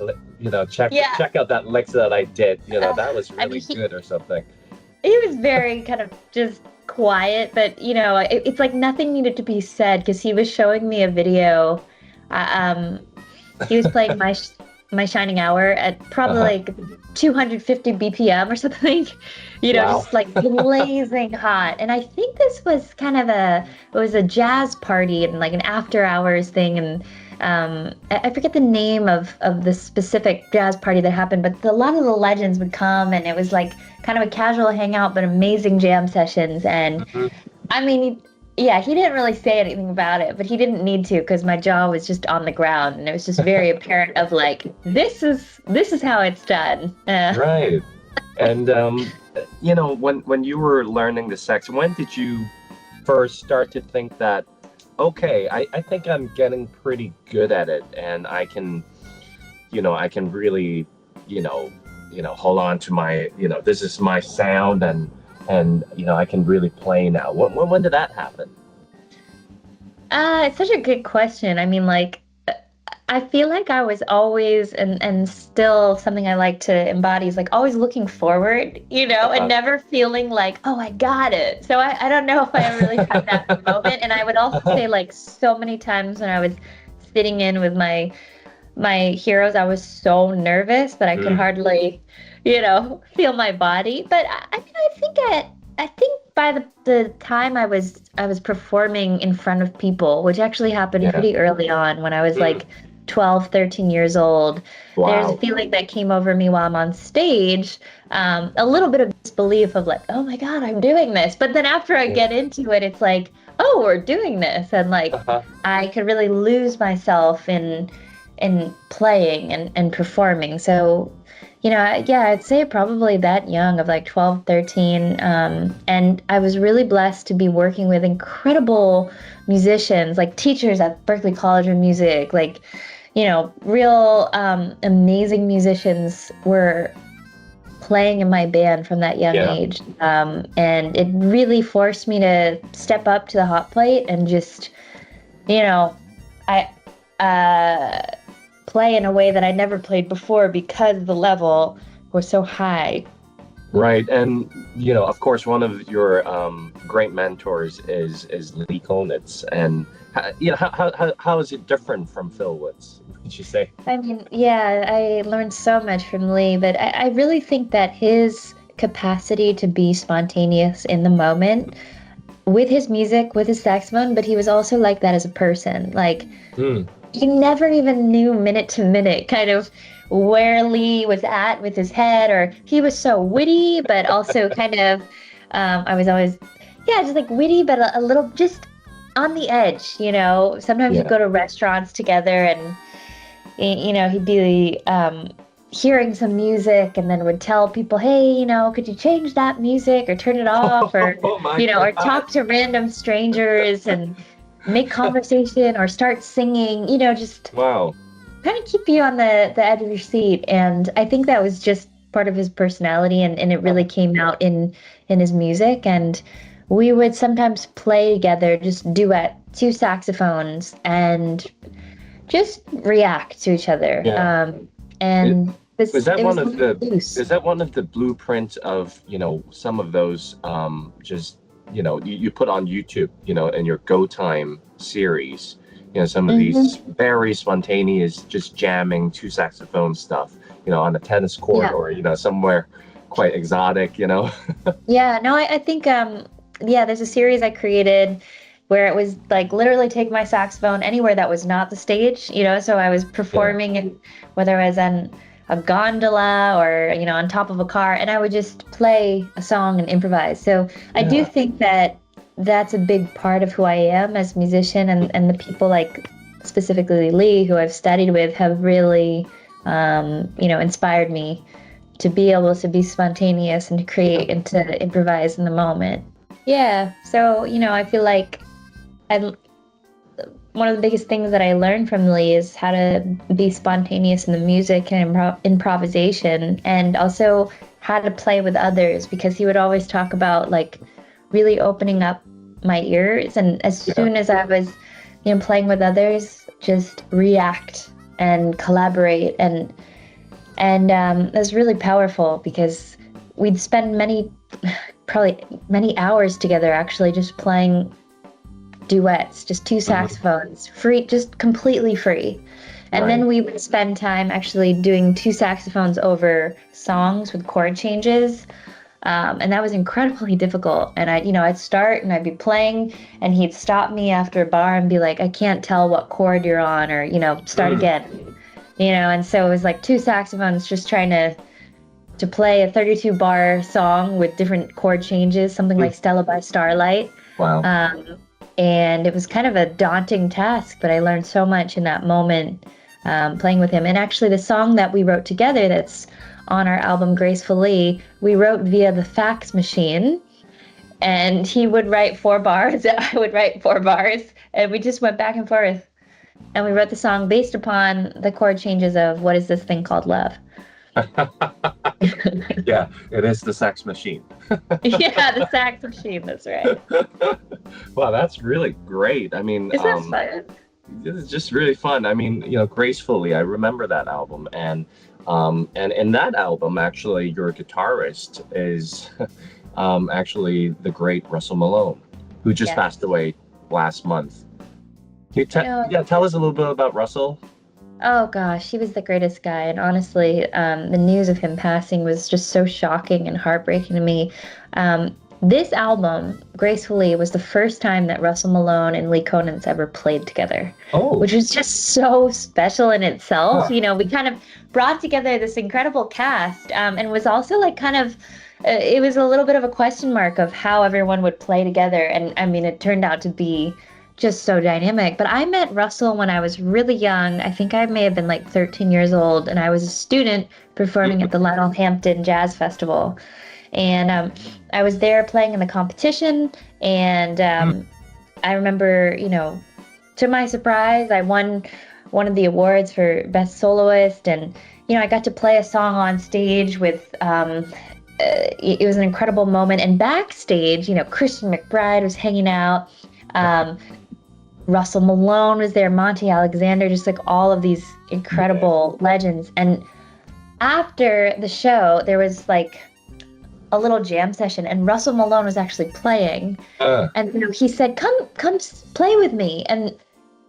check out that licks that I did, that was really good or something. He was very kind of just quiet, but it's like nothing needed to be said because he was showing me a video. He was playing my Shining Hour at probably like 250 BPM or something, just like blazing hot. And I think this was kind of it was a jazz party and like an after hours thing. And I forget the name of the specific jazz party that happened, but a lot of the legends would come and it was like kind of a casual hangout, but amazing jam sessions. And I mean, yeah, he didn't really say anything about it, but he didn't need to because my jaw was just on the ground and it was just very apparent of like, this is how it's done. Right. And, when you were learning the sax, when did you first start to think that, okay, I think I'm getting pretty good at it and I can really, hold on to my, this is my sound and I can really play now. When did that happen? It's such a good question. I mean, like, I feel like I was always, and still something I like to embody is like always looking forward, and never feeling like, oh, I got it. So I don't know if I really had that moment. And I would also say like so many times when I was sitting in with my heroes, I was so nervous that I could hardly, feel my body. But I think by the time I was performing in front of people, which actually happened pretty early on when I was like 12, 13 years old. Wow. There's a feeling that came over me while I'm on stage, a little bit of disbelief of like, oh my God, I'm doing this. But then after I get into it, it's like, oh, we're doing this. And like, I could really lose myself in playing and performing. So, I'd say probably that young, of like 12, 13. And I was really blessed to be working with incredible musicians, like teachers at Berklee College of Music, like, real amazing musicians were playing in my band from that young age. And it really forced me to step up to the hot plate and just, play in a way that I never played before because the level was so high. Right, and of course, one of your great mentors is Lee Konitz, and how is it different from Phil Woods? Would you say? I mean, I learned so much from Lee, but I really think that his capacity to be spontaneous in the moment with his music, with his saxophone, but he was also like that as a person. Like, you never even knew minute to minute kind of where Lee was at with his head, or he was so witty, but also kind of, I was always, just like witty, but a little just on the edge, Sometimes you'd go to restaurants together and, he'd be hearing some music and then would tell people, hey, could you change that music or turn it off, or, or talk to random strangers and make conversation or start singing, just wow, kind of keep you on the edge of your seat. And I think that was just part of his personality, and it really came out in his music. And we would sometimes play together, just duet, 2 saxophones, and just react to each other. Is that one of the blueprints of some of those just you put on YouTube in your Go Time series, some of these very spontaneous, just jamming 2 saxophone stuff, on a tennis court or somewhere quite exotic, I think there's a series I created where it was like literally take my saxophone anywhere that was not the stage, so I was performing in, whether I was on a gondola or on top of a car, and I would just play a song and improvise. So I do think that that's a big part of who I am as a musician, and the people like specifically Lee, who I've studied with, have really inspired me to be able to be spontaneous and to create and to improvise in the moment. So I feel like one of the biggest things that I learned from Lee is how to be spontaneous in the music and improvisation, and also how to play with others, because he would always talk about like really opening up my ears, and as soon as I was playing with others, just react and collaborate, and it was really powerful because we'd spend probably many hours together actually just playing duets, just 2 saxophones, free, just completely free. And then we would spend time actually doing 2 saxophones over songs with chord changes. And that was incredibly difficult. And I'd start and I'd be playing, and he'd stop me after a bar and be like, I can't tell what chord you're on, or, start again. And so it was like 2 saxophones just trying to play a 32 bar song with different chord changes, something like Stella by Starlight. Wow. And it was kind of a daunting task, but I learned so much in that moment playing with him. And actually the song that we wrote together that's on our album Gracefully, we wrote via the fax machine, and he would write 4 bars, I would write 4 bars, and we just went back and forth. And we wrote the song based upon the chord changes of What Is This Thing Called Love? Yeah, it is the sax machine. The sax machine, that's right. Wow, that's really great. I mean, Is that fun? It's just really fun. I mean, Gracefully, I remember that album, and in that album, actually, your guitarist is actually the great Russell Malone, who just passed away last month. Can you tell us a little bit about Russell? Oh gosh, he was the greatest guy. And honestly, the news of him passing was just so shocking and heartbreaking to me. This album, Gracefully, was the first time that Russell Malone and Lee Conant's ever played together, which was just so special in itself. You know, we kind of brought together this incredible cast, and was also like kind of, it was a little bit of a question mark of how everyone would play together. And I mean, it turned out to be just so dynamic. But I met Russell when I was really young. I think I may have been like 13 years old, and I was a student performing at the Lionel Hampton Jazz Festival. And I was there playing in the competition, and I remember, you know, to my surprise, I won one of the awards for Best Soloist, and, you know, I got to play a song on stage with, it was an incredible moment. And backstage, you know, Christian McBride was hanging out, Russell Malone was there, Monty Alexander, just like all of these incredible legends. And after the show, there was like a little jam session, and Russell Malone was actually playing. And you know, he said, come play with me. And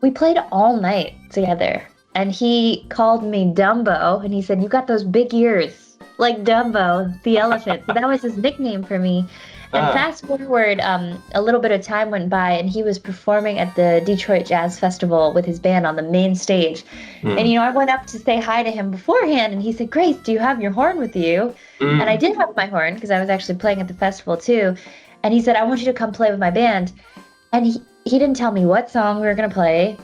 we played all night together. And he called me Dumbo, and he said, you got those big ears, like Dumbo, the elephant. So that was his nickname for me. And fast forward, a little bit of time went by, and he was performing at the Detroit Jazz Festival with his band on the main stage. And, you know, I went up to say hi to him beforehand, and he said, Grace, do you have your horn with you? And I did have my horn, because I was actually playing at the festival too. And he said, I want you to come play with my band. And he didn't tell me what song we were going to play.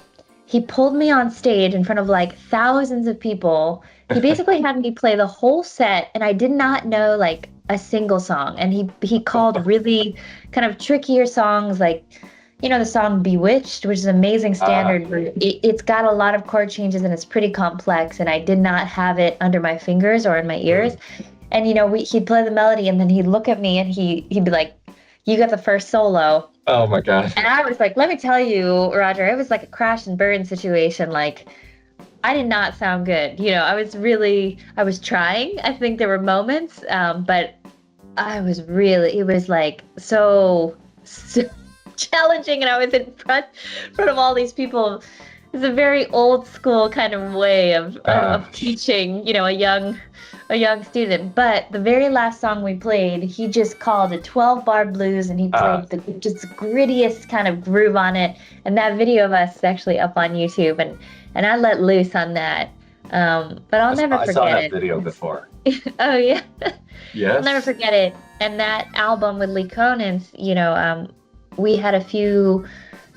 He pulled me on stage in front of like thousands of people. He basically had me play the whole set, and I did not know like a single song. And he called really kind of trickier songs, like, you know, the song Bewitched, which is an amazing standard. It's got a lot of chord changes, and it's pretty complex, and I did not have it under my fingers or in my ears. And, you know, he'd play the melody, and then he'd look at me, and he'd be like, you got the first solo. Oh my God. And I was like, let me tell you, Roger, it was like a crash and burn situation. Like, I did not sound good. You know, I was trying. I think there were moments, but it was like so challenging. And I was in front of all these people. It's a very old school kind of way of teaching, you know, a young student. But the very last song we played, he just called a 12-bar blues, and he played the just grittiest kind of groove on it. And that video of us is actually up on YouTube, and I let loose on that. But I'll never forget it. I saw that video before. Oh yeah. Yes. I'll never forget it. And that album with Lee Conant, you know, we had a few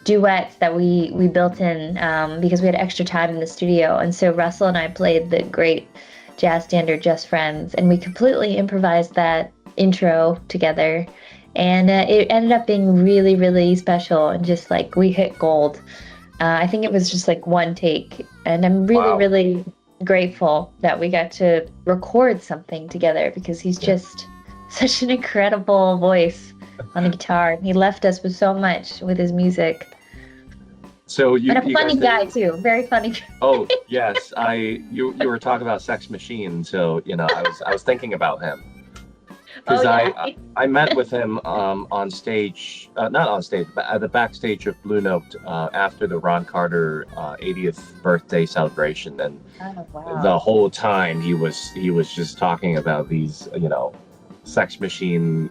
duets that we built in because we had extra time in the studio. And so Russell and I played the great jazz standard Just Friends, and we completely improvised that intro together. And it ended up being really, really special, and just like we hit gold. I think it was just like one take, and I'm really, really grateful that we got to record something together, because he's just such an incredible voice on the guitar. He left us with so much with his music. So and a funny guy too, very funny. Oh yes, you were talking about Sex Machine, so you know I was thinking about him, because I met with him on stage, not on stage, but at the backstage of Blue Note after the Ron Carter 80th birthday celebration, and the whole time he was just talking about these, you know, Sex Machine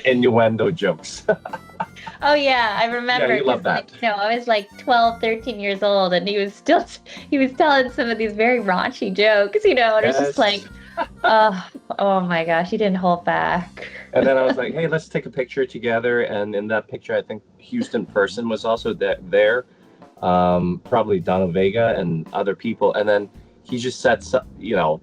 innuendo jokes. Oh yeah, I remember. Yeah, you love that. Like, you know, I was like 12, 13 years old, and he was telling some of these very raunchy jokes, you know, and it's just like, oh my gosh, he didn't hold back. And then I was like, hey, let's take a picture together. And in that picture, I think Houston Person was also there, probably Donna Vega and other people. And then he just said, you know,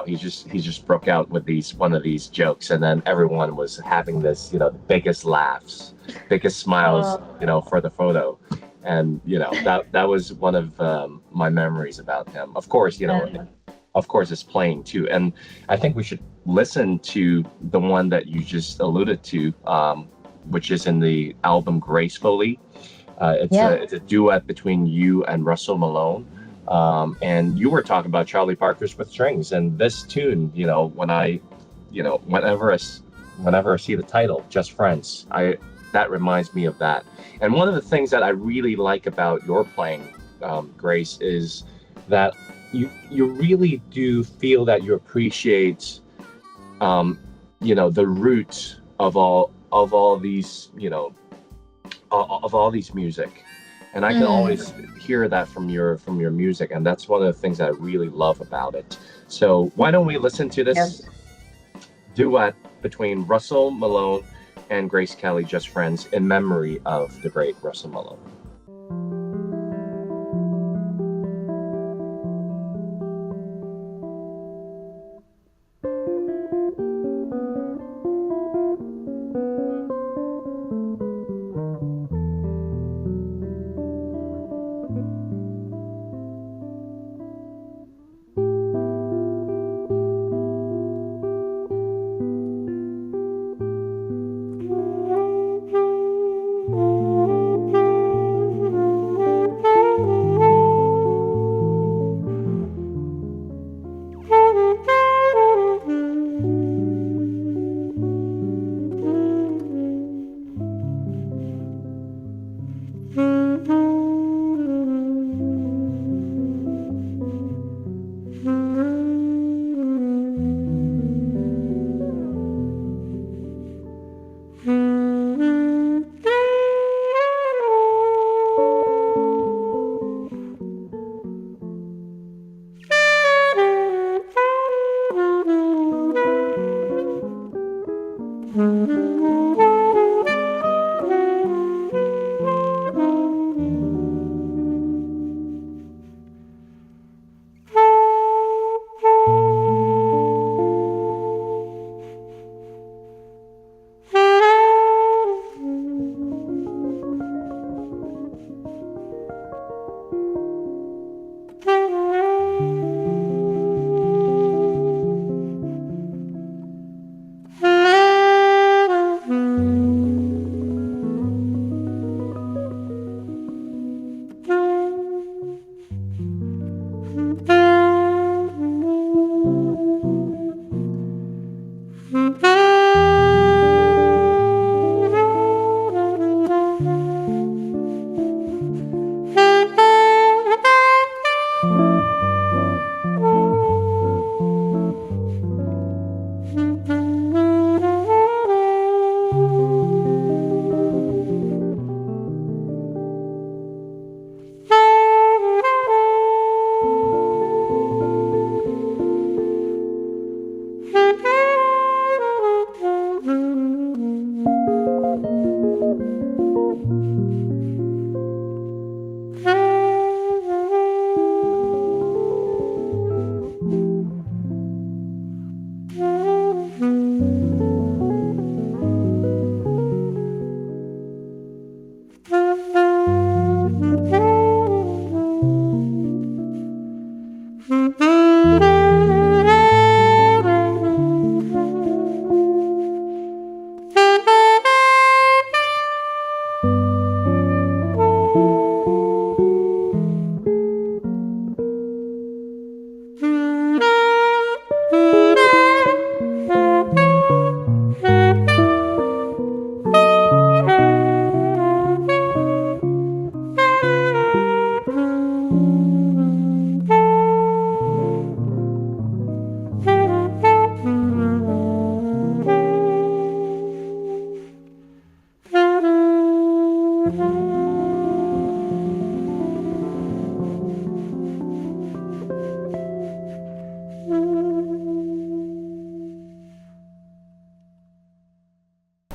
he just broke out with one of these jokes, and then everyone was having this, you know, the biggest laughs, biggest smiles, you know, for the photo. And, you know, that was one of my memories about him. Of course, you know, of course it's playing too. And I think we should listen to the one that you just alluded to, which is in the album Gracefully. It's a duet between you and Russell Malone. And you were talking about Charlie Parker's with strings, and this tune, you know, whenever I see the title, Just Friends, that reminds me of that. And one of the things that I really like about your playing, Grace, is that you really do feel that you appreciate the root of all these of all these music, and I can always hear that from your music, and that's one of the things that I really love about it. So why don't we listen to this duet between Russell Malone and Grace Kelly, Just Friends, in memory of the great Russell Malone.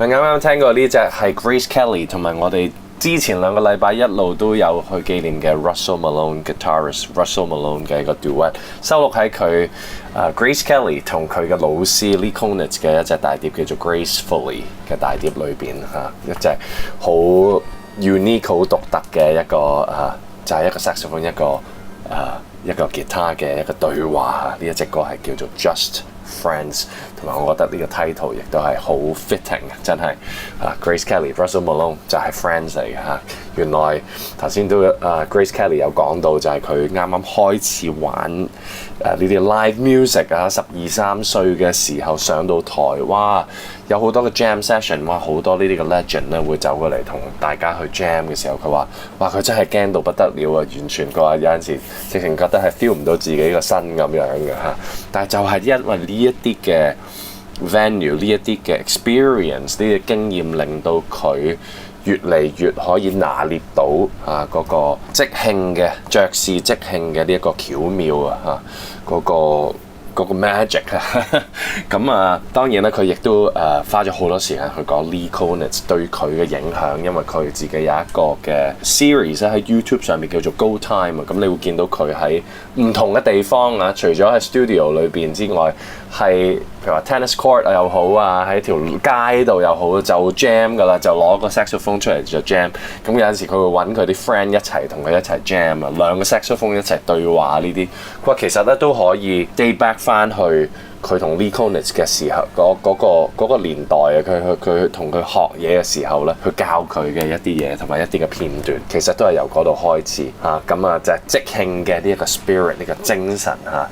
啱啱聽過呢隻係 Grace Kelly 同埋我哋之前2個禮拜一路都有去紀念嘅 Russell Malone guitarist Russell Malone 嘅一個 duet， 收錄喺佢Grace Kelly 同佢嘅老師 Lee Konitz 嘅一隻大碟叫做 Gracefully 嘅大碟裏邊一隻好 unique 好獨特嘅一個就係一個 saxophone 一個吉他嘅一個對話呢一隻歌係叫做 Just Friends， 同埋我覺得呢個 title 亦都係好 fitting， 真係Grace Kelly、Russell Malone 就係 Friends 嚟嘅嚇。原來頭先都Grace Kelly 有講到，就係佢啱啱開始玩呢啲 live music 12、13歲嘅時候上到台，哇！有好多嘅 jam session， 哇好多呢啲嘅 legend 咧會走過嚟同大家去 jam 嘅時候，佢話哇佢真係驚到不得了啊！完全佢話有陣時直情覺得係 feel 唔到自己個身咁樣嘅嚇。但係就係因為呢一啲嘅 venue 呢一啲嘅 experience 呢啲經驗，令到佢越嚟越可以拿捏到嗰個即興嘅爵士即興嘅呢一個巧妙啊嗰個 magic 啊，咁當然咧佢亦都花咗好多時間去講 Lee Konitz 對佢嘅影響，因為佢自己有一個嘅 series 喺 YouTube 上面叫做 Go Time 啊，咁你會見到佢喺唔同嘅地方啊，除咗喺 studio 裏邊之外，係譬如話 tennis court 又好啊，喺條街度又好，就 jam 噶啦，就攞個 saxophone 出嚟就 jam。咁有陣時佢會揾佢啲 friend 一齊同佢一齊 jam 啊，兩個 saxophone 一齊對話呢啲。佢話其實咧都可以 date back 翻去佢同 Lee Konitz 嘅時候嗰個年代啊，佢同佢學嘢嘅時候咧，去教佢嘅一啲嘢同埋一啲嘅片段，其實都係由嗰度開始嚇。咁就係即興嘅呢一個 spirit 呢個精神嚇。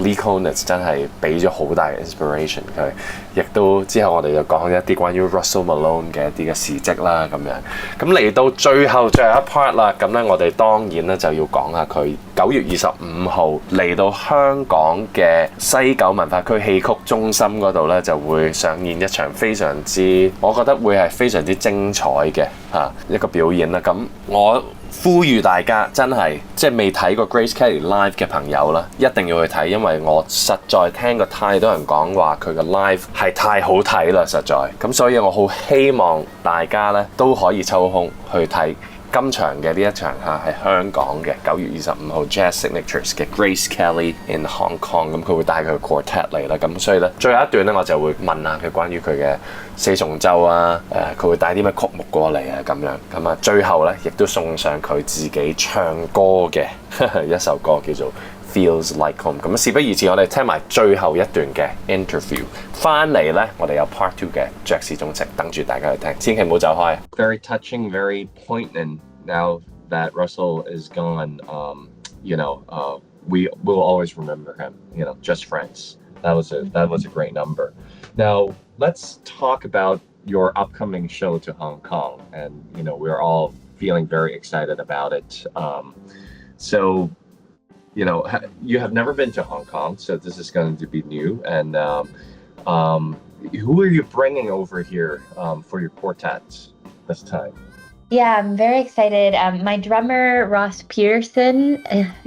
Lee Konitz 真係俾咗好大嘅 inspiration 佢，亦都之後我哋就講一啲關於 Russell Malone 嘅一啲嘅事蹟啦咁樣。咁嚟到最後一 part 啦，咁咧我哋當然咧就要講下佢9月25號嚟到香港嘅西九文化區戲曲中心嗰度咧，就會上演一場非常之，我覺得會係非常之精彩嘅一個表演啦。咁我呼籲大家真係即係未睇過 Grace Kelly live 嘅朋友啦，一定要去睇，因為我實在聽過太多人講話佢嘅 live 係太好睇啦，實在。咁所以我好希望大家咧都可以抽空去睇今場嘅呢一場係香港嘅9月25號 Jazz Signatures 嘅 Grace Kelly in Hong Kong， 咁佢會帶佢嘅 quartet 嚟啦，咁所以咧最後一段咧我就會問下佢關於佢嘅四重奏啊，佢會帶啲咩曲目過嚟啊咁樣，咁最後咧亦都送上佢自己唱歌嘅一首歌叫做Feels Like Home。 咁事不宜遲，我哋聽埋最後一段嘅 interview， 翻嚟咧我哋有 part 2嘅爵士鍾情等住大家去聽，千祈唔好走開。 Very touching, very poignant. Now that Russell is gone, we will always remember him. Just Friends. That was a great number. Now let's talk about your upcoming show to Hong Kong, and we're all feeling very excited about it. So you have never been to Hong Kong, so this is going to be new. And who are you bringing over here for your quartet this time? Yeah, I'm very excited. My drummer, Ross Peterson,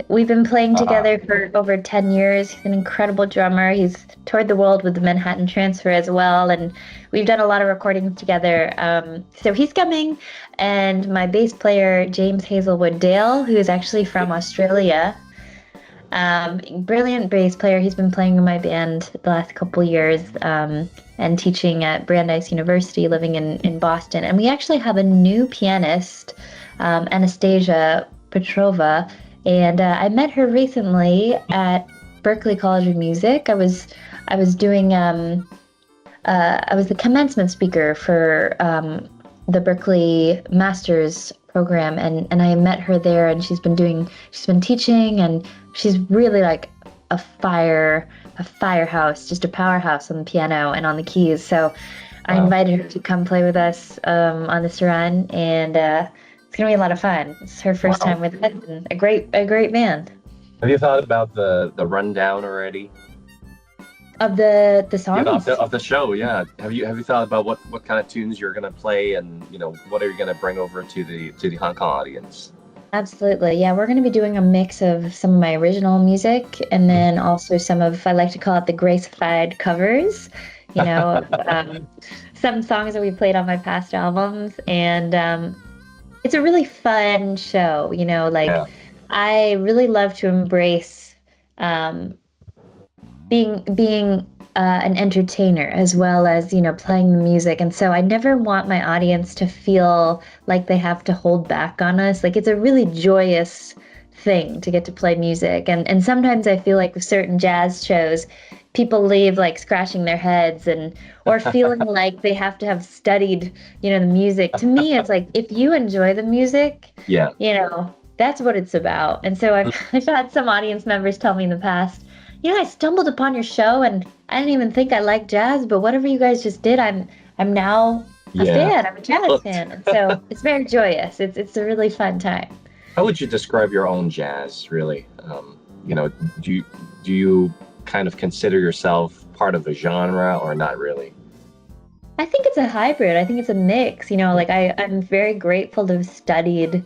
we've been playing together for over 10 years. He's an incredible drummer. He's toured the world with the Manhattan Transfer as well, and we've done a lot of recordings together. So he's coming, and my bass player, James Hazelwood Dale, who is actually from Australia. Brilliant bass player. He's been playing in my band the last couple years and teaching at Brandeis University, living in Boston. And we actually have a new pianist, Anastasia Petrova, and I met her recently at Berklee College of Music. I was doing I was the commencement speaker for the Berklee Masters program, and I met her there, and she's been teaching, and she's really like a firehouse, just a powerhouse on the piano and on the keys. So I invited her to come play with us on this run, and it's gonna be a lot of fun. It's her first time with us, and a great band. Have you thought about the rundown already? Of the songs? Yeah, of the show, yeah. Have you thought about what kind of tunes you're gonna play, and what are you gonna bring over to the Hong Kong audience? Absolutely, yeah. We're gonna be doing a mix of some of my original music, and then also some of, I like to call it the Grace-fied covers. Some songs that we played on my past albums, and it's a really fun show. I really love to embrace being an entertainer as well as playing the music, and so I never want my audience to feel like they have to hold back on us. Like, it's a really joyous thing to get to play music, and sometimes I feel like with certain jazz shows people leave like scratching their heads or feeling like they have to have studied the music. To me, it's like, if you enjoy the music, that's what it's about. And so I've had some audience members tell me in the past, I stumbled upon your show and I didn't even think I liked jazz, but whatever you guys just did, I'm now a fan. I'm a jazz fan. And so it's very joyous. It's a really fun time. How would you describe your own jazz, really? Do you kind of consider yourself part of a genre or not really? I think it's a hybrid. I think it's a mix. I'm very grateful to have studied,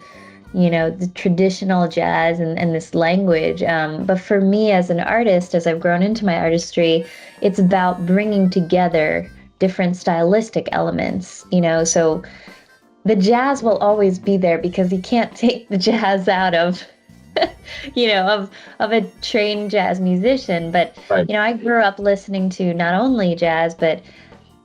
the traditional jazz and this language. But for me as an artist, as I've grown into my artistry, it's about bringing together different stylistic elements, so the jazz will always be there because you can't take the jazz out of of a trained jazz musician. But right. I grew up listening to not only jazz, but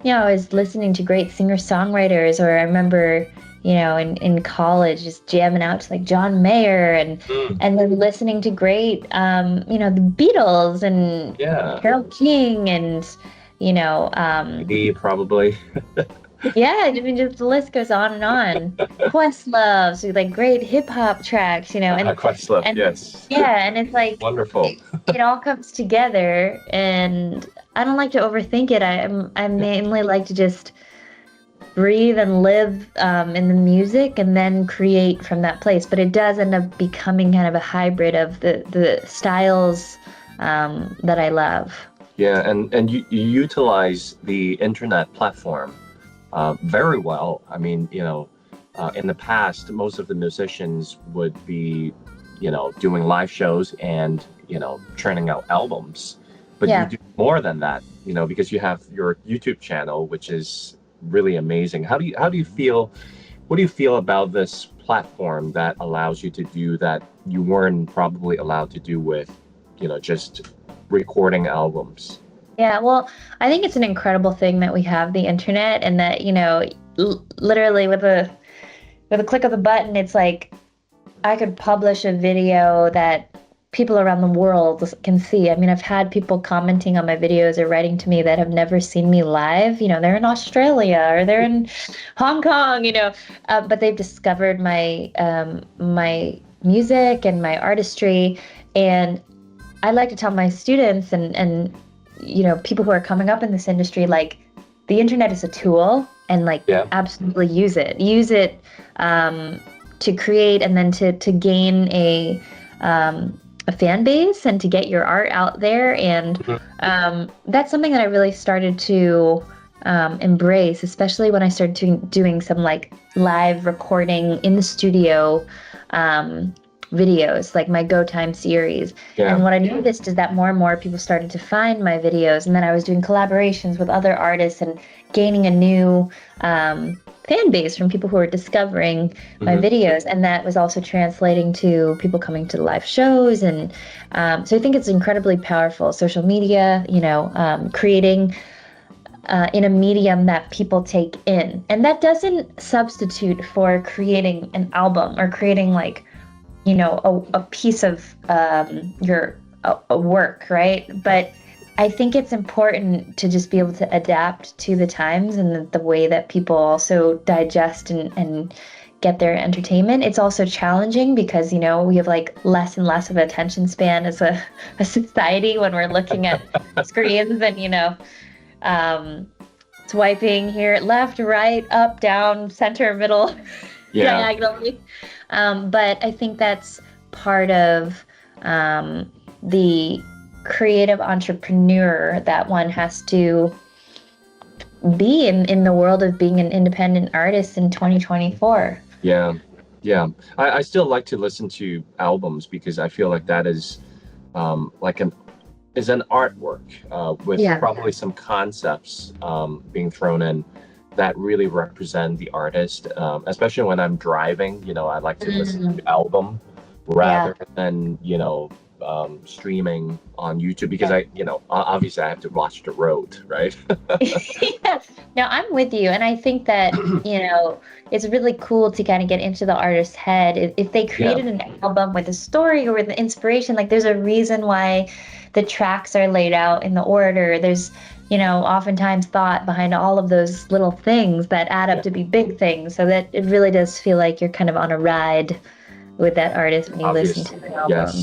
I was listening to great singer-songwriters, or I remember in college just jamming out to like John Mayer and then listening to great the Beatles and Carole King and me probably. Yeah, I mean, just the list goes on and on. Questlove, so like great hip hop tracks, and Questlove, yes. Yeah, and it's like wonderful. It all comes together, and I don't like to overthink it. I mainly like to just breathe and live in the music, and then create from that place. But it does end up becoming kind of a hybrid of the styles that I love. Yeah, and you utilize the internet platform very well. I mean, in the past, most of the musicians would be, doing live shows and, churning out albums. But you do more than that, because you have your YouTube channel, which is really amazing. How do you feel? What do you feel about this platform that allows you to do that you weren't probably allowed to do with, just recording albums? Yeah, well, I think it's an incredible thing that we have the internet, and that, literally with a click of a button, it's like I could publish a video that people around the world can see. I mean, I've had people commenting on my videos or writing to me that have never seen me live. They're in Australia or they're in Hong Kong, but they've discovered my my music and my artistry. And I like to tell my students and people who are coming up in this industry, like, the internet is a tool, and absolutely use it to create and then to gain a fan base and to get your art out there. And that's something that I really started to embrace, especially when I started doing some like live recording in the studio videos, like my Go Time series. And what I noticed is that more and more people started to find my videos, and then I was doing collaborations with other artists and gaining a new fan base from people who were discovering my videos, and that was also translating to people coming to the live shows. And so I think it's incredibly powerful. Social media, creating in a medium that people take in, and that doesn't substitute for creating an album or creating like a piece of your work, right? But I think it's important to just be able to adapt to the times and the way that people also digest and get their entertainment. It's also challenging because, we have like less and less of an attention span as a society when we're looking at screens and, swiping here, left, right, up, down, center, middle, diagonally. But I think that's part of the creative entrepreneur that one has to be in the world of being an independent artist in 2024. Yeah. I still like to listen to albums because I feel like that is is an artwork with probably some concepts being thrown in that really represent the artist, especially when I'm driving. I like to listen to album rather than streaming on YouTube, because I obviously I have to watch the road, right? No, I'm with you, and I think that it's really cool to kind of get into the artist's head. If they created an album with a story or with an inspiration, like there's a reason why the tracks are laid out in the order. There's oftentimes thought behind all of those little things that add up to be big things, so that it really does feel like you're kind of on a ride with that artist when you listen to the album.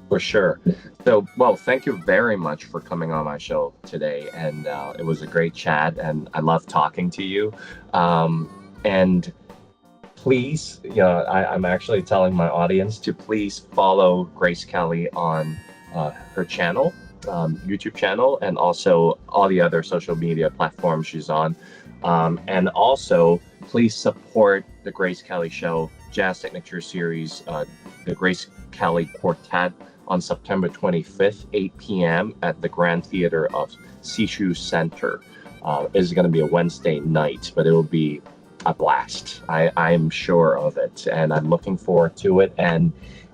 For sure. So, well, thank you very much for coming on my show today. And it was a great chat, and I love talking to you. And please, I'm actually telling my audience to please follow Grace Kelly on her channel, YouTube channel, and also all the other social media platforms she's on. And also, please support the Grace Kelly Show Jazz Signature Series, the Grace Kelly Quartet, on September 25th, 8 p.m. at the Grand Theater of Sishu Center. It's going to be a Wednesday night, but it will be a blast. I'm sure of it, and I'm looking forward to it. And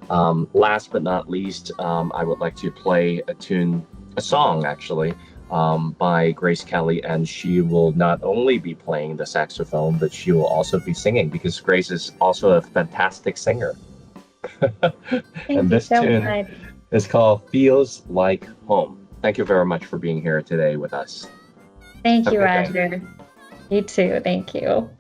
last but not least, I would like to play a song actually, by Grace Kelly, and she will not only be playing the saxophone, but she will also be singing, because Grace is also a fantastic singer. And this tune is called Feels Like Home. Thank you very much for being here today with us. Thank you, Roger. You too. Thank you.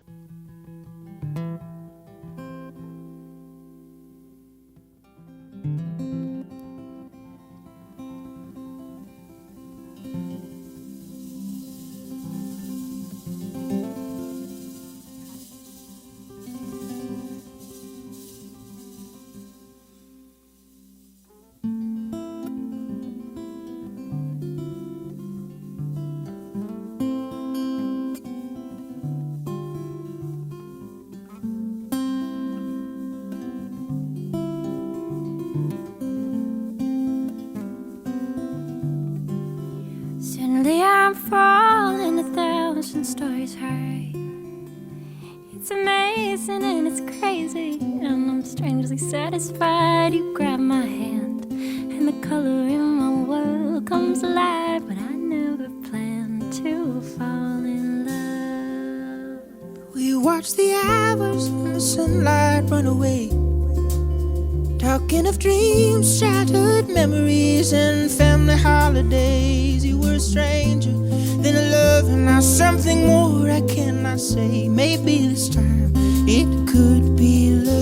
I'm falling 1,000 stories high. It's amazing and it's crazy, and I'm strangely satisfied. You grab my hand and the color in my world comes alive, but I never planned to fall in love. We watch the hours in the sunlight run away, talking of dreams, childhood memories, and family holidays. You were a stranger, then a love, and now something more I cannot say. Maybe this time it could be love.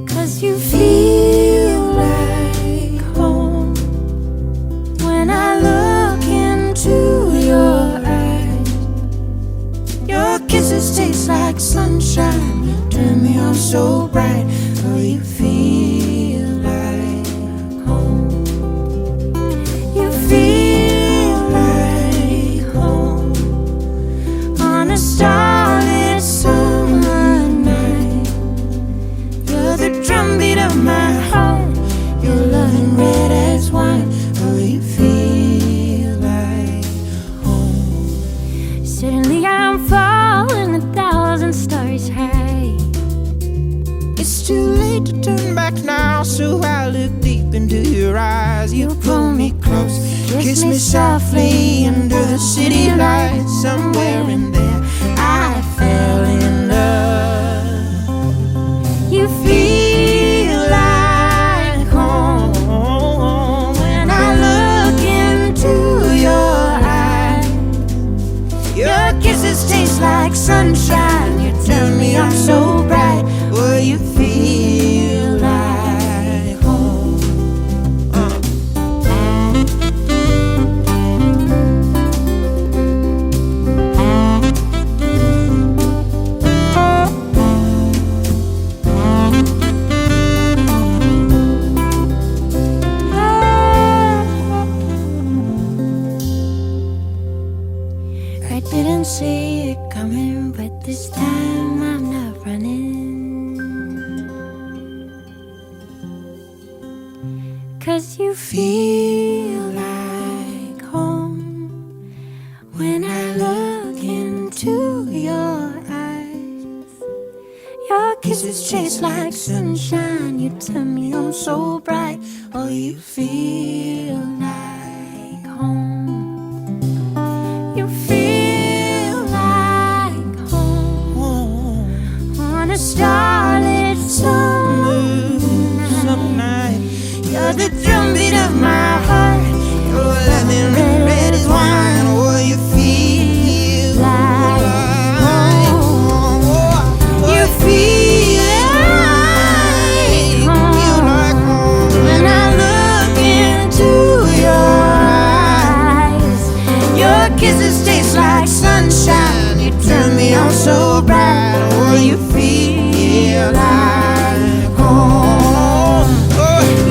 'Cause you feel like home when I look into your eyes. Your kisses taste like sunshine, turn me on so bright. Oh, you feel like home. You feel like home on a starlit summer night. You're the drumbeat of my heart, your loving red as wine. Oh, you feel like home. Suddenly I'm falling 1,000 stories high. It's too late to turn back now, so I look deep into your eyes. You pull me close, kiss me softly under the city lights. Somewhere in there I fell in love. You feel like home when I look into your eyes. Your kisses taste like sunshine, you turn me on so bright. Oh, you feel like home. I didn't see it coming, but this time I'm not running. 'Cause you feel like home when I look into your eyes. Your kisses taste like sunshine, you turn me on so bright. Oh, you feel like home. You feel like home on a starlit summer night. You're the drumbeat of my heart, your loving red as wine. Oh, you feel like home. Oh, you feel turn me on so bright. Oh, you feel like home.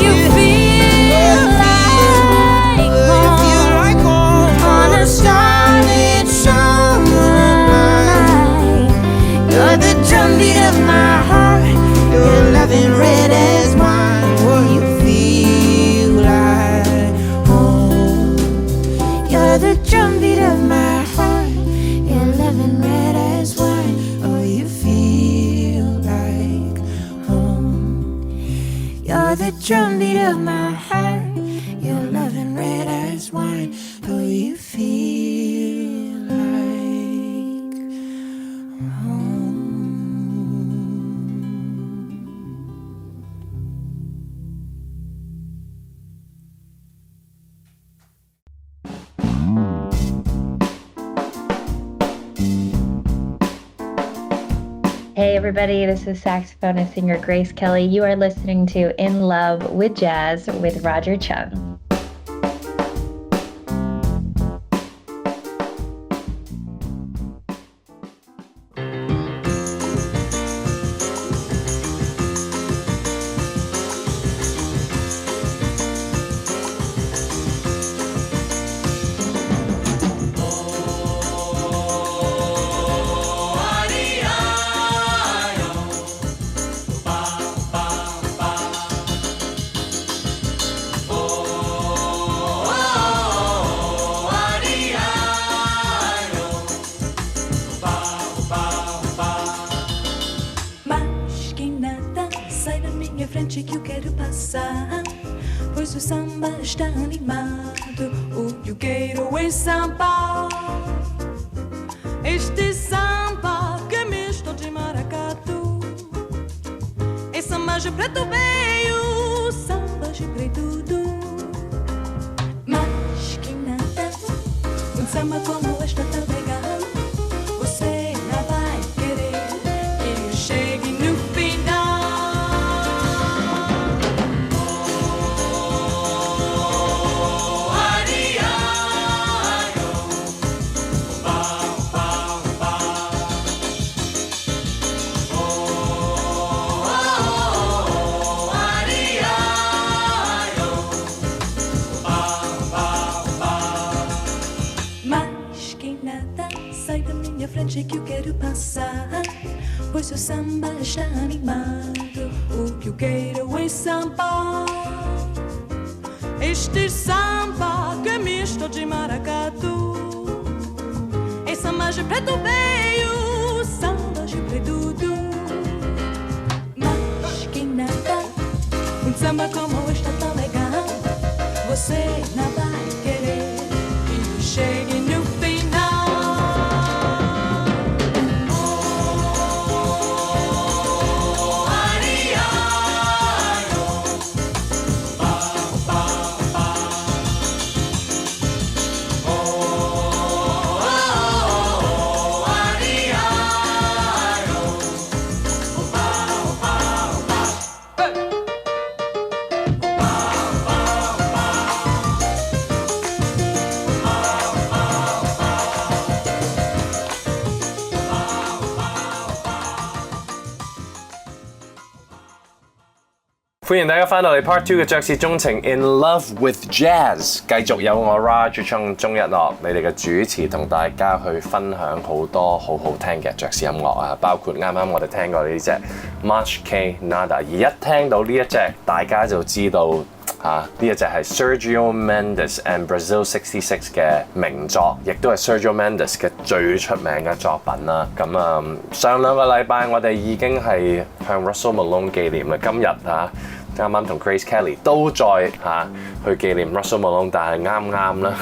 You feel like home On a starlit summer night. You're the drumbeat of my heart. You're loving red as wine. Oh, you feel like home. You're the drumbeat of my heart. You're loving red as wine. Oh, you feel like home. You're the drumbeat of my heart. You're loving red as wine. Oh, you feel like home. Hey everybody, this is saxophonist singer Grace Kelly. You are listening to In Love with Jazz with Roger Chung. Que eu quero passar, pois o samba está animado. O Yugueiro em samba, este samba que é misto de maracatu. É samba de preto veio, samba de preto do. Mas que nada, samba como esta tá legal. Você não vai querer que eu chegue no final. Frente que eu quero passar, pois o samba está animado. O que eu quero é samba, este samba que é misto de maracatu. É samba de preto veio, samba de preto do. Mas que nada, samba como este tão legal. Você não vai querer que eu chegue no final.歡迎大家翻到嚟 Part 2嘅爵士鍾情 In Love with Jazz， 繼續有我 Roger 鍾一諾，你哋嘅主持同大家去分享好多好好聽嘅爵士音樂啊，包括啱啱我哋聽過呢隻 March K Nada， 而一聽到呢一隻，大家就知道呢一隻係 Sergio Mendes and Brazil 66嘅名作，亦都係 Sergio Mendes 嘅最出名嘅作品啦。咁上兩個禮拜我哋已經係向 Russell Malone 紀念啦，今日啱啱同 Grace Kelly 都再去紀念 Russell Malone， 但係啱啱啦，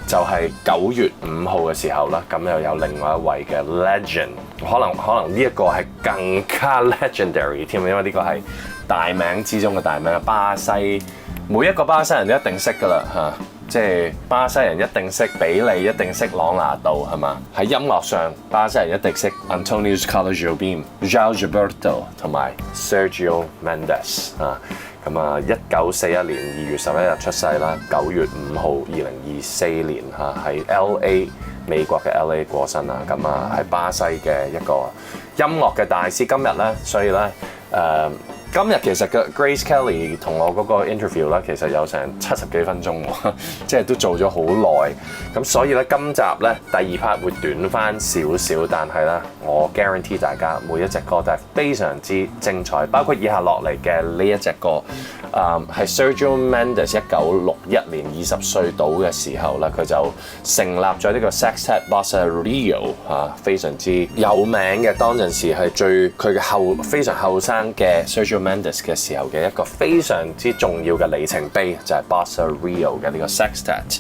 就係9月5號嘅時候啦，咁又有另外一位嘅 legend， 可能呢一個係更加 legendary 添，因為呢個係大名之中嘅大名，巴西每一個巴西人都一定識㗎啦即係巴西人一定識比利，一定識朗拿度係嘛？喺音樂上，巴西人一定識 Antonio Carlos Jobim、João Gilberto 同埋 Sergio Mendes 1941年2月11日出世啦，9月5號2024年喺 LA 美國嘅 LA 過身啦，咁啊係巴西嘅一個音樂嘅大師。今日咧，所以咧今日其實嘅 Grace Kelly 同我嗰個 interview 咧，其實有成70幾分鐘喎，即係都做咗好耐。咁所以咧，今集咧第2 part 會短翻少少，但係咧我 guarantee 大家每一隻歌都係非常之精彩，包括以下落嚟嘅呢一隻歌，係 Sergio Mendes 1961年20歲到嘅時候咧，佢就成立咗呢個 Sextet Bossa Rio 非常之有名嘅，當陣時係佢嘅非常後生嘅 Sergio Mendes 嘅時候嘅一個非常之重要嘅里程碑，就係 Bossa Rio 嘅呢個 Sextet。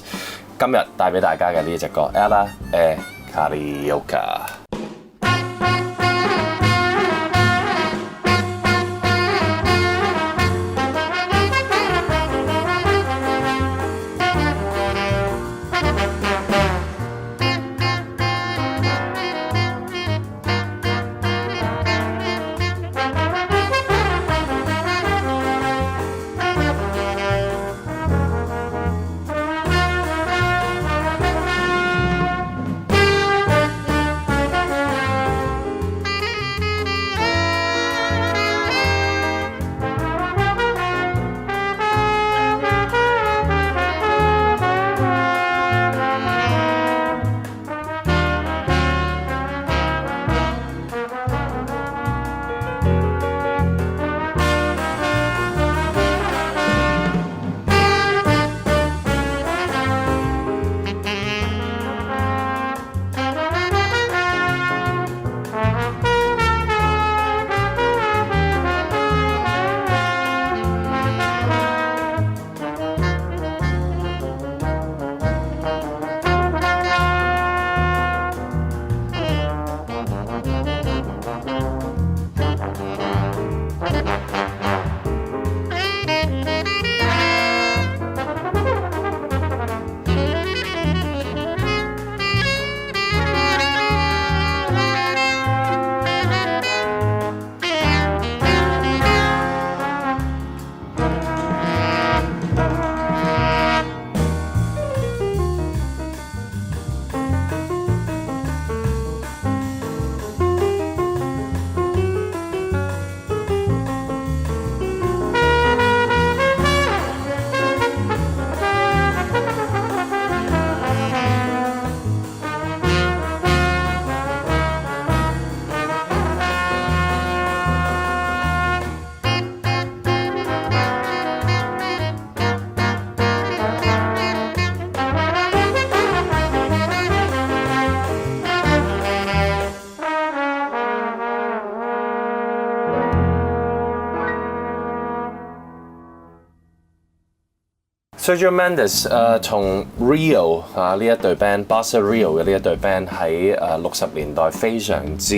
今日帶俾大家嘅呢一隻歌 Ella e Carioca。Sergio Mendes 從 Rio 呢一隊 band，Bossa Rio 嘅呢一隊 band 喺60年代非常之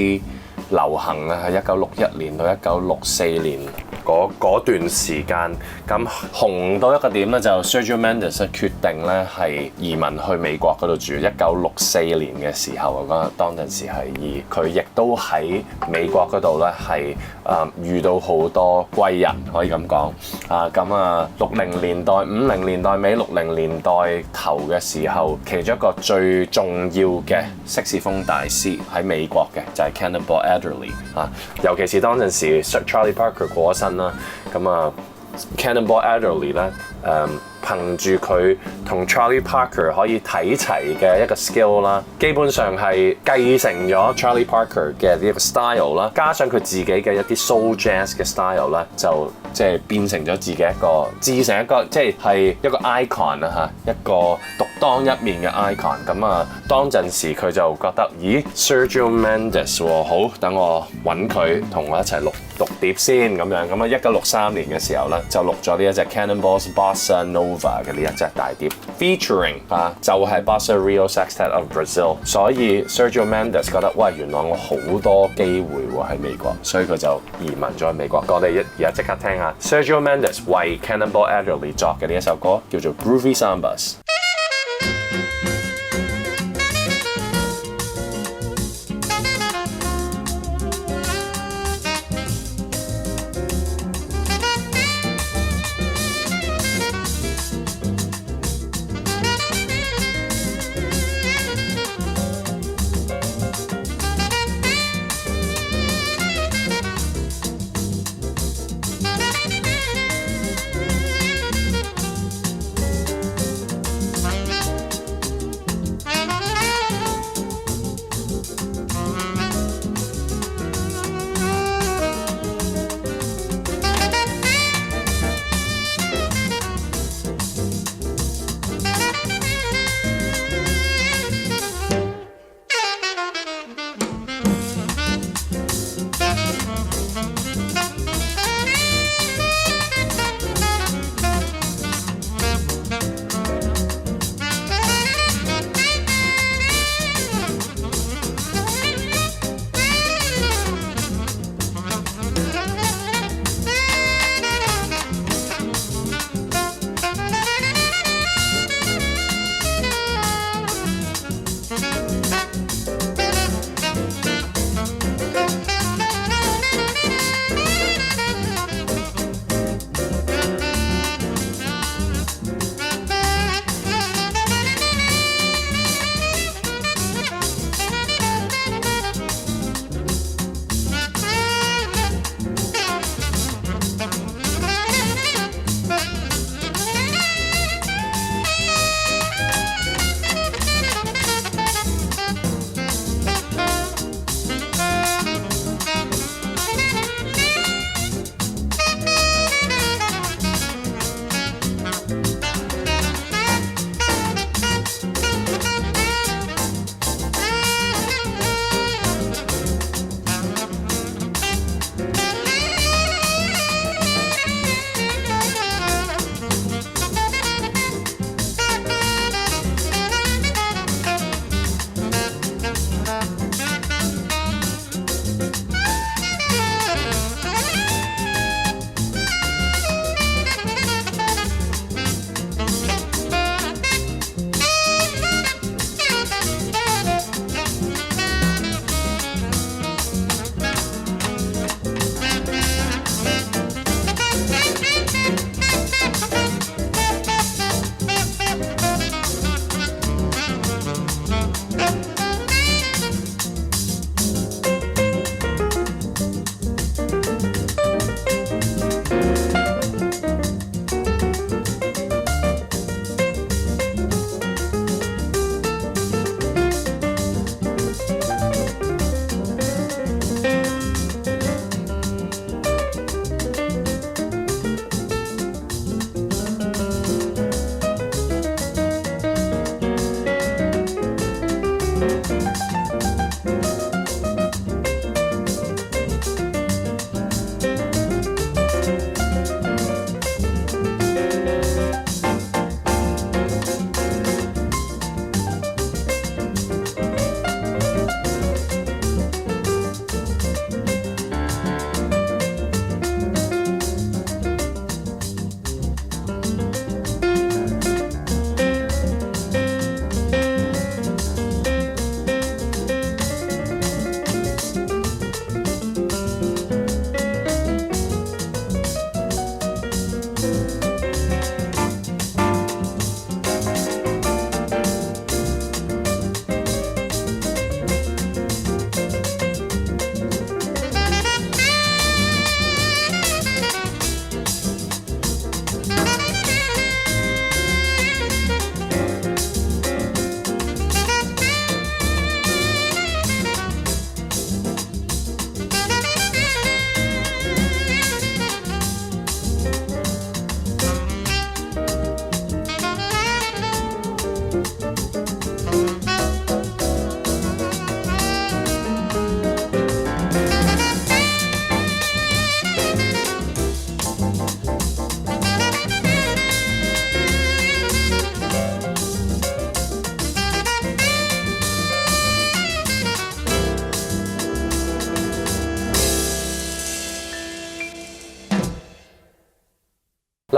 流行啊，喺1961年到1964年嗰段時間，咁紅到一個點咧，就 Sergio Mendes 決定咧係移民去美國嗰度住。1964年嘅時候啊，當陣時係而佢亦都喺美國嗰度咧係遇到好多貴人，可以咁講啊。咁啊，60年代、50年代尾、60年代頭嘅時候，其中一個最重要嘅色士風大師喺美國嘅就係 Cannonball Adderley 啊，尤其是當陣時 Charlie Parker 過身啦，咁啊 Cannonball Adderley 咧憑住佢同 Charlie Parker 可以睇齊嘅一個 skill 啦，基本上係繼承咗 Charlie Parker 嘅呢一個 style 啦，加上佢自己嘅一啲 soul jazz 嘅 style 啦，就即係變成咗自己一個，自成一個即係一個 icon 啊嚇，一個獨當一面嘅 icon。咁啊，當陣時佢就覺得，咦 Sergio Mendes 喎，好，等我揾佢同我一齊錄碟先咁樣。咁啊，1963年嘅時候咧，就錄咗呢一隻 Cannonball's Bossa Nova 嘅呢一隻大碟 ，featuring 就係 Bossa Rio Sextet of Brazil。所以 Sergio Mendes 覺得，喂，原來我好多機會喎喺美國，所以佢就移民咗去美國。我哋而家即刻聽下 Sergio Mendes 為 Cannonball Adderley 作嘅呢一首歌，叫做 Groovy Sambas。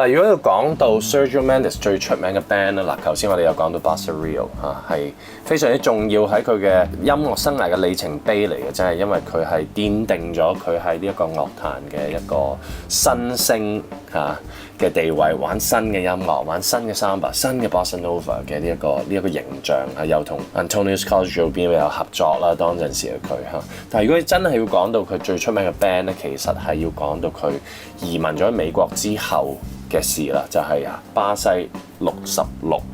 嗱，如果要講到 Sergio Mendes 最出名嘅 band 咧，嗱，頭先我哋有講到 Bossa Rio 係非常之重要喺佢嘅音樂生涯嘅里程碑嚟嘅，真係因為佢係奠定咗佢喺呢一個樂壇嘅一個新星嘅地位，玩新嘅音樂，玩新嘅 samba、新嘅 bossa nova 嘅呢一個形象又同 Antonio Scarlatti 有合作啦。當陣時嘅佢但係如果真係要講到佢最出名嘅 band 咧，其實係要講到佢移民咗美國之後嘅事啦，就係巴西66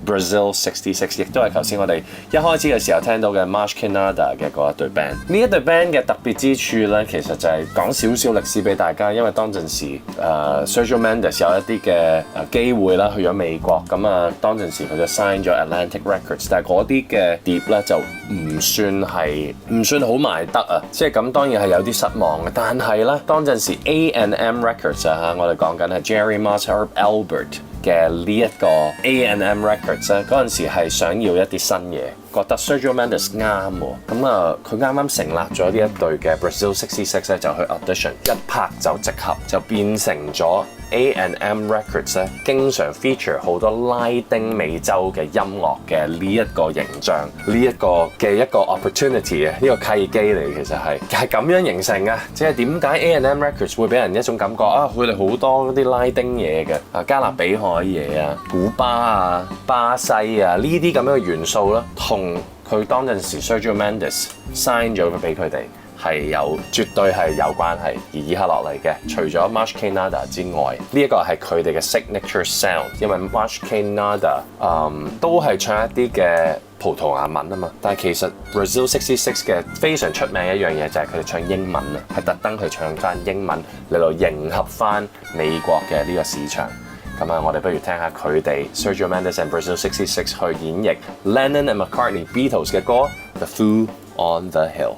Brazil 66，亦都係頭先我哋一開始嘅時候聽到嘅 March Canada 嘅嗰一隊 band。呢一隊 band 嘅特別之處咧，其實就係講少少歷史俾大家，因為當陣時Sergio Mendes 有一啲嘅機會啦，去咗美國，咁當陣時佢就 sign 咗 Atlantic Records， 但係嗰啲嘅碟咧就唔算好賣得啊，即係咁當然係有啲失望嘅。但係咧當陣時 A&M Records 我哋講緊係 Jerry Moss、Herb Alpert 嘅呢一個 A&M Records 咧，嗰陣時係想要一啲新嘢，覺得 Sergio Mendes 啱喎，咁佢啱啱成立咗呢一隊嘅 Brazil 66咧，就去 audition， 一拍就即合，就變成咗 A&M Records 咧，經常 feature 好多拉丁美洲嘅音樂嘅呢一個形象，呢一個嘅一個 opportunity 呢個契機嚟，其實係咁樣形成嘅。即係點解 A&M Records 會俾人一種感覺佢哋好多啲拉丁嘢嘅加勒比海嘢古巴巴西呢啲咁樣嘅元素啦，同佢當陣時 Sergio Mendes sign 咗俾佢哋係絕對係有關係。而以下落嚟嘅，除咗 March Canada 之外，呢一個係佢哋嘅 signature sound， 因為 March Canada 都係唱一啲嘅葡萄牙文啊嘛，但係其實 Brazil 66嘅非常出名一樣嘢就係佢哋唱英文係特登去唱翻英文嚟到迎合翻美國嘅呢個市場。咁我哋不如聽下佢哋 Sergio Mendes and Brazil 66去演繹 Lennon and McCartney Beatles 嘅歌 The Fool on the Hill。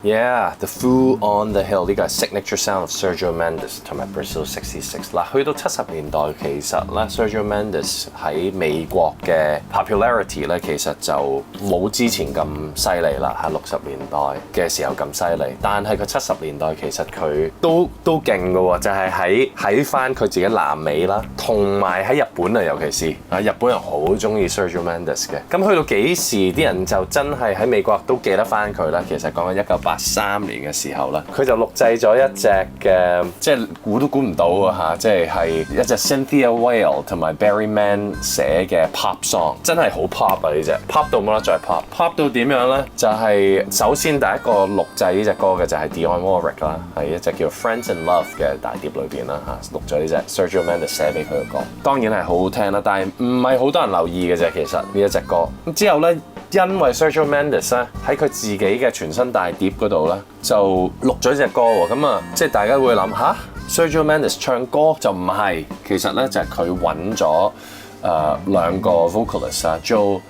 Yeah, The Fool on the Hill 呢個係 signature sound of Sergio Mendes 同埋 Brazil 66。嗱，去到70年代其實咧 Sergio Mendes 喺美國嘅 popularity 咧其實就冇之前咁犀利啦，喺60年代嘅時候咁犀利。但係佢70年代其實佢都勁㗎喎，就係喺翻佢自己南美啦，同埋喺日本啊，尤其是啊日本人好中意 Sergio Mendes 嘅。咁去到幾時啲人就真係喺美國都記得翻佢啦。其實講緊1983年嘅時候啦，佢就錄製咗一隻嘅，即係估都估唔到啊嚇，即係一隻 Cynthia Weil 同埋 Barry Mann 寫嘅 pop song， 真係好 pop 啊！呢隻 pop 到冇得再 pop 到點樣咧？就係首先第一個錄製呢隻歌嘅就係 D100 Roger 啦，係一隻叫 Friends in Love 嘅大碟裏邊啦嚇，錄咗呢隻 Sergio Mendes 寫俾佢嘅歌，當然係好好聽啦，但係唔係好多人留意嘅啫，其實呢一隻歌。咁之後咧，因為 Sergio Mendes 咧喺佢自己嘅全新大碟嗰度咧就錄咗隻歌喎，咁啊即係大家會諗吓 Sergio Mendes 唱歌就唔係，其實咧就係佢揾咗兩個 vocalist 啊 Joe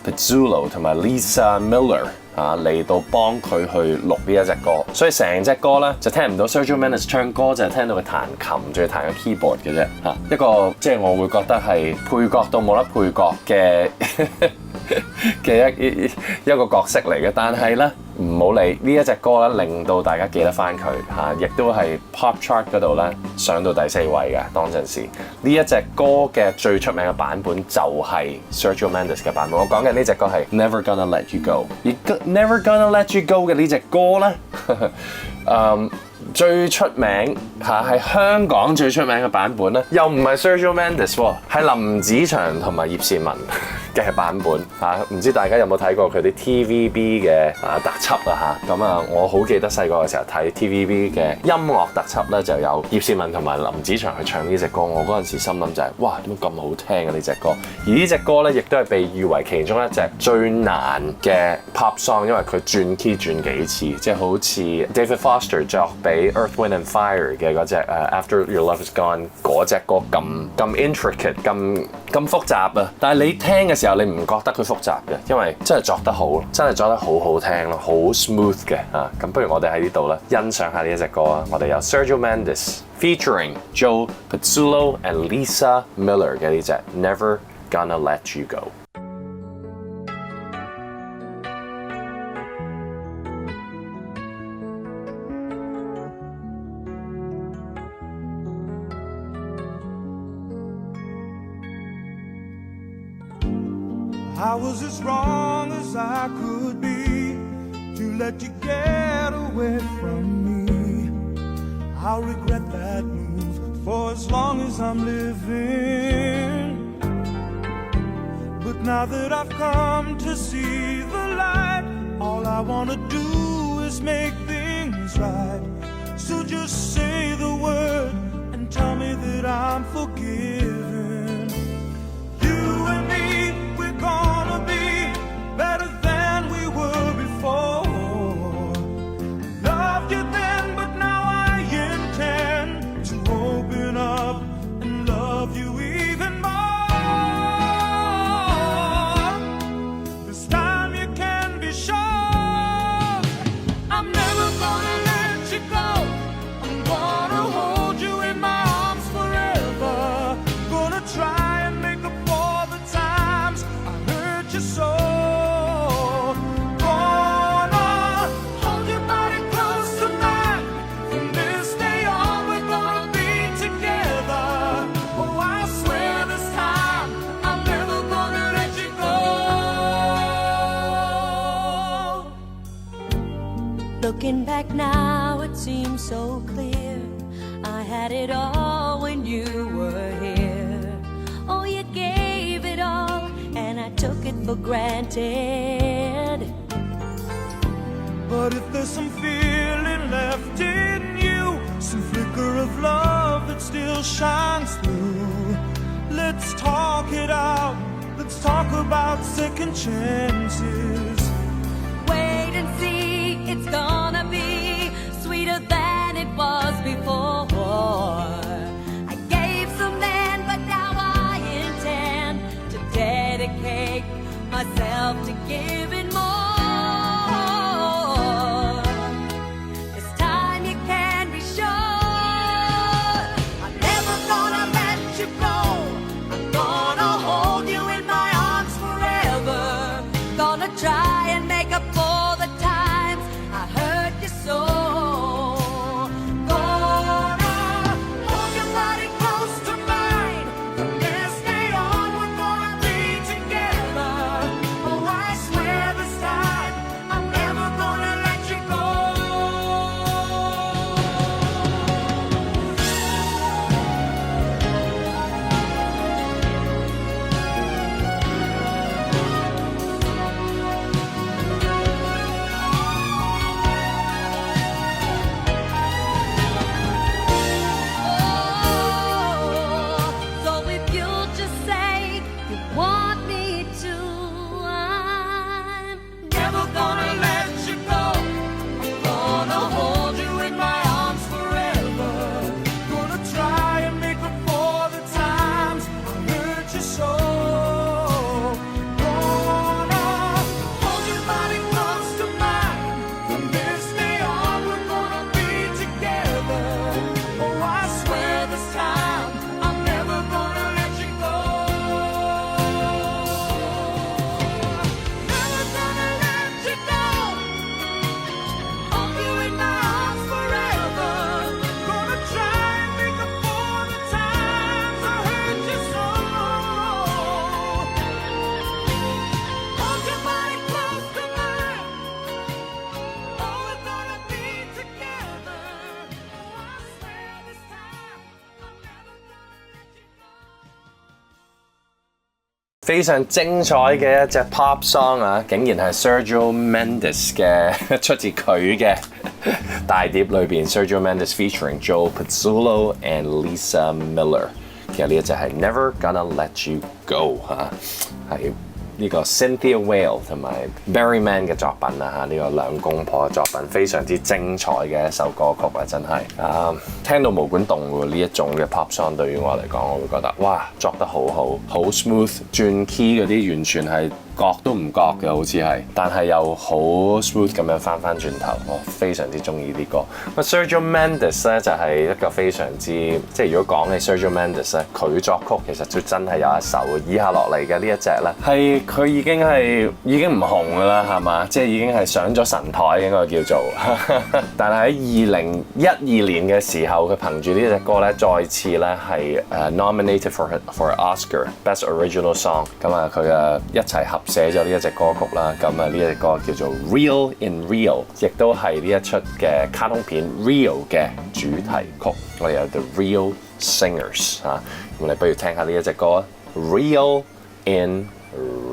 Pizzullo 同埋 Lisa Miller 嚟到幫佢去錄呢一隻歌，所以成隻歌咧就聽唔到 Sergio Mendes 唱歌，就係聽到佢彈琴，仲要彈個 keyboard 嘅啫嚇，一個即係我會覺得係配角到冇得配角嘅嘅一個角色嚟嘅，但係咧唔好理呢一隻歌咧，令到大家記得翻佢嚇，亦都係 Pop Chart 嗰度咧上到第4位嘅當陣時。呢一隻歌嘅最出名嘅版本就係 Sergio Mendes 嘅版本。我講嘅呢隻歌係 Never Gonna Let You Go， 而 Never Gonna Let You Go 嘅呢隻歌咧，最出名係香港最出名嘅版本咧，又唔係 Sergio Mendes 喎，係林子祥同埋葉倩文嘅版本嚇。唔知大家有冇睇過佢啲 TVB 嘅特輯啊嚇？咁啊，我好記得細個嘅時候睇 TVB 嘅音樂特輯咧，就有葉倩文同埋林子祥去唱呢隻歌。我嗰陣時心諗就係哇，點解咁好聽嘅呢隻歌？而呢隻歌咧，亦都係被譽為其中一隻最難嘅 pop song， 因為佢轉 key 轉幾次，即係好似 David Foster 作俾 Earth Wind and Fire 嘅嗰隻After Your Love Is Gone 嗰隻歌咁 intricate 咁複雜啊！但係你聽嘅時候，你唔覺得佢複雜嘅，因為真係作得好，真係作得好好聽咯，好 smooth 嘅啊！咁不如我哋喺呢度咧欣賞下呢一隻歌啊！我哋有 Sergio Mendes featuring Joe Pizzullo and Lisa Miller 嘅呢隻 Never Gonna Let You Go。I was as wrong as I could be to let you get away from me. I'll regret that move for as long as I'm living. But now that I've come to see the light, all I want to do is make things right. So just say the word and tell me that I'm forgiven. You and me, we're gonna be better than we were before. Loved you then, but now I intend to open up and love you even more. This time you can be sure I'm never gonna let you go. I'm gonna hold you in my arms forever. Gonna try and make up for the times I hurt you so. Gonna hold your body close to mine. From this day on, we're gonna be together. Oh, I swear this time I'm never gonna let you go. Looking back now, it seems so clear. I had it all when you were here. Oh, you gave it all, and I took it for granted. But if there's some feeling left in you, some flicker of love that still shines through, let's talk it out. Let's talk about second chances. Wait and see, it's gonna be sweeter than it was before. I gave some then, but now I intend to dedicate myself to giving more. 非常精彩嘅一隻 pop song 啊，竟然係 Sergio Mendes 嘅出自佢嘅大碟裏邊 Sergio Mendes featuring Joe Pizzullo and Lisa Miller。其實呢一隻係 Never Gonna Let You Go 嚇，係呢個 Cynthia Weil 同埋 Barry Mann 嘅作品啦嚇，呢個兩公婆嘅作品非常之精彩嘅一首歌曲啊，真係聽到毛管戙喎，呢一種嘅 pop song 對於我嚟講，我會覺得哇作得好好，好 smooth， 轉 key 嗰啲完全係覺都唔覺嘅，好似係，但係又好 smooth 咁樣翻轉頭，我非常之中意啲歌。Sergio Mendes 咧就係一個非常之，即係如果講起 Sergio Mendes 咧，佢作曲其實都真係有一首。以下落嚟嘅呢一隻咧，係佢已經唔紅㗎啦，係嘛？即係已經係上咗神台應該叫做。但係喺2012年嘅時候，佢憑住呢隻歌咧，再次咧係nominated for Oscar Best Original Song。咁啊，佢一齊合寫咗呢一隻歌曲啦，咁啊呢一隻歌叫做 Real in Rio， 亦都係呢一出嘅卡通片 Rio 嘅主題曲。我哋有 The Real Singers 嚇，咁我哋不如聽下呢一隻歌 Real in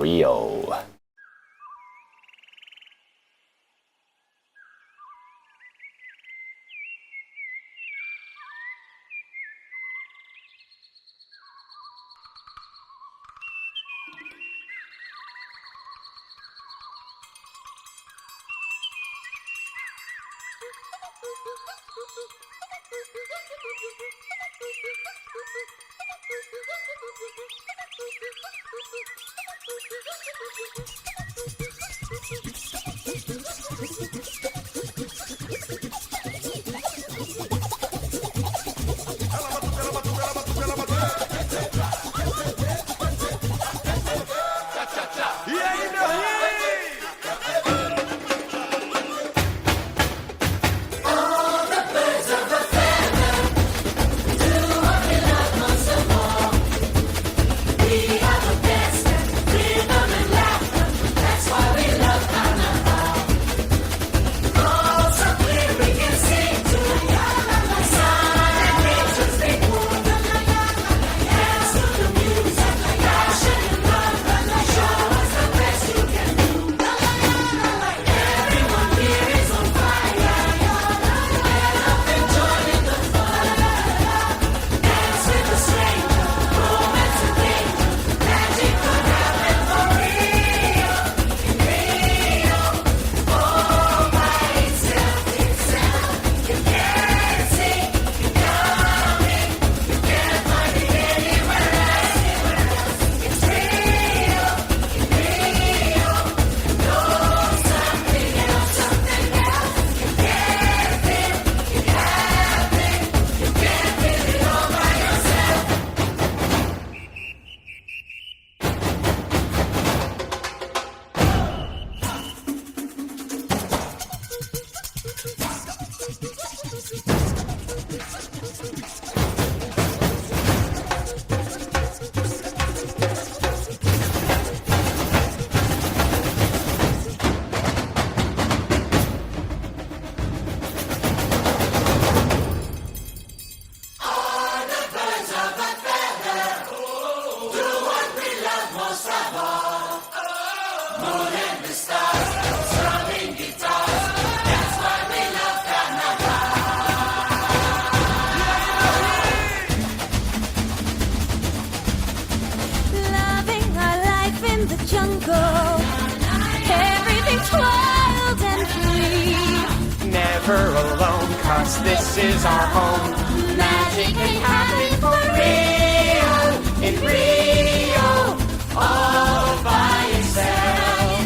Rio。Never alone, 'cause this is our home. Magic and happy for real, in Rio, all by yourself.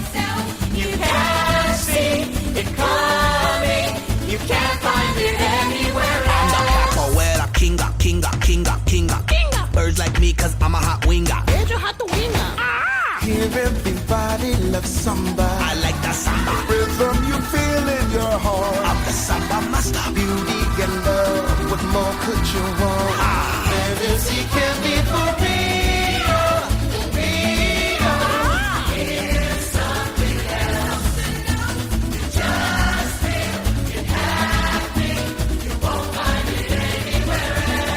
You can't see it coming, you can't find it anywhere else. I'm the capoeira kinga. Birds like me 'cause I'm a hot winger. Here everybody loves samba. I like that samba. Rhythm you feel in your heart. I'm the samba master. Beauty and love, what more could you want? Music can be for real. It's something else. You just feel it happening. You won't find it anywhere else.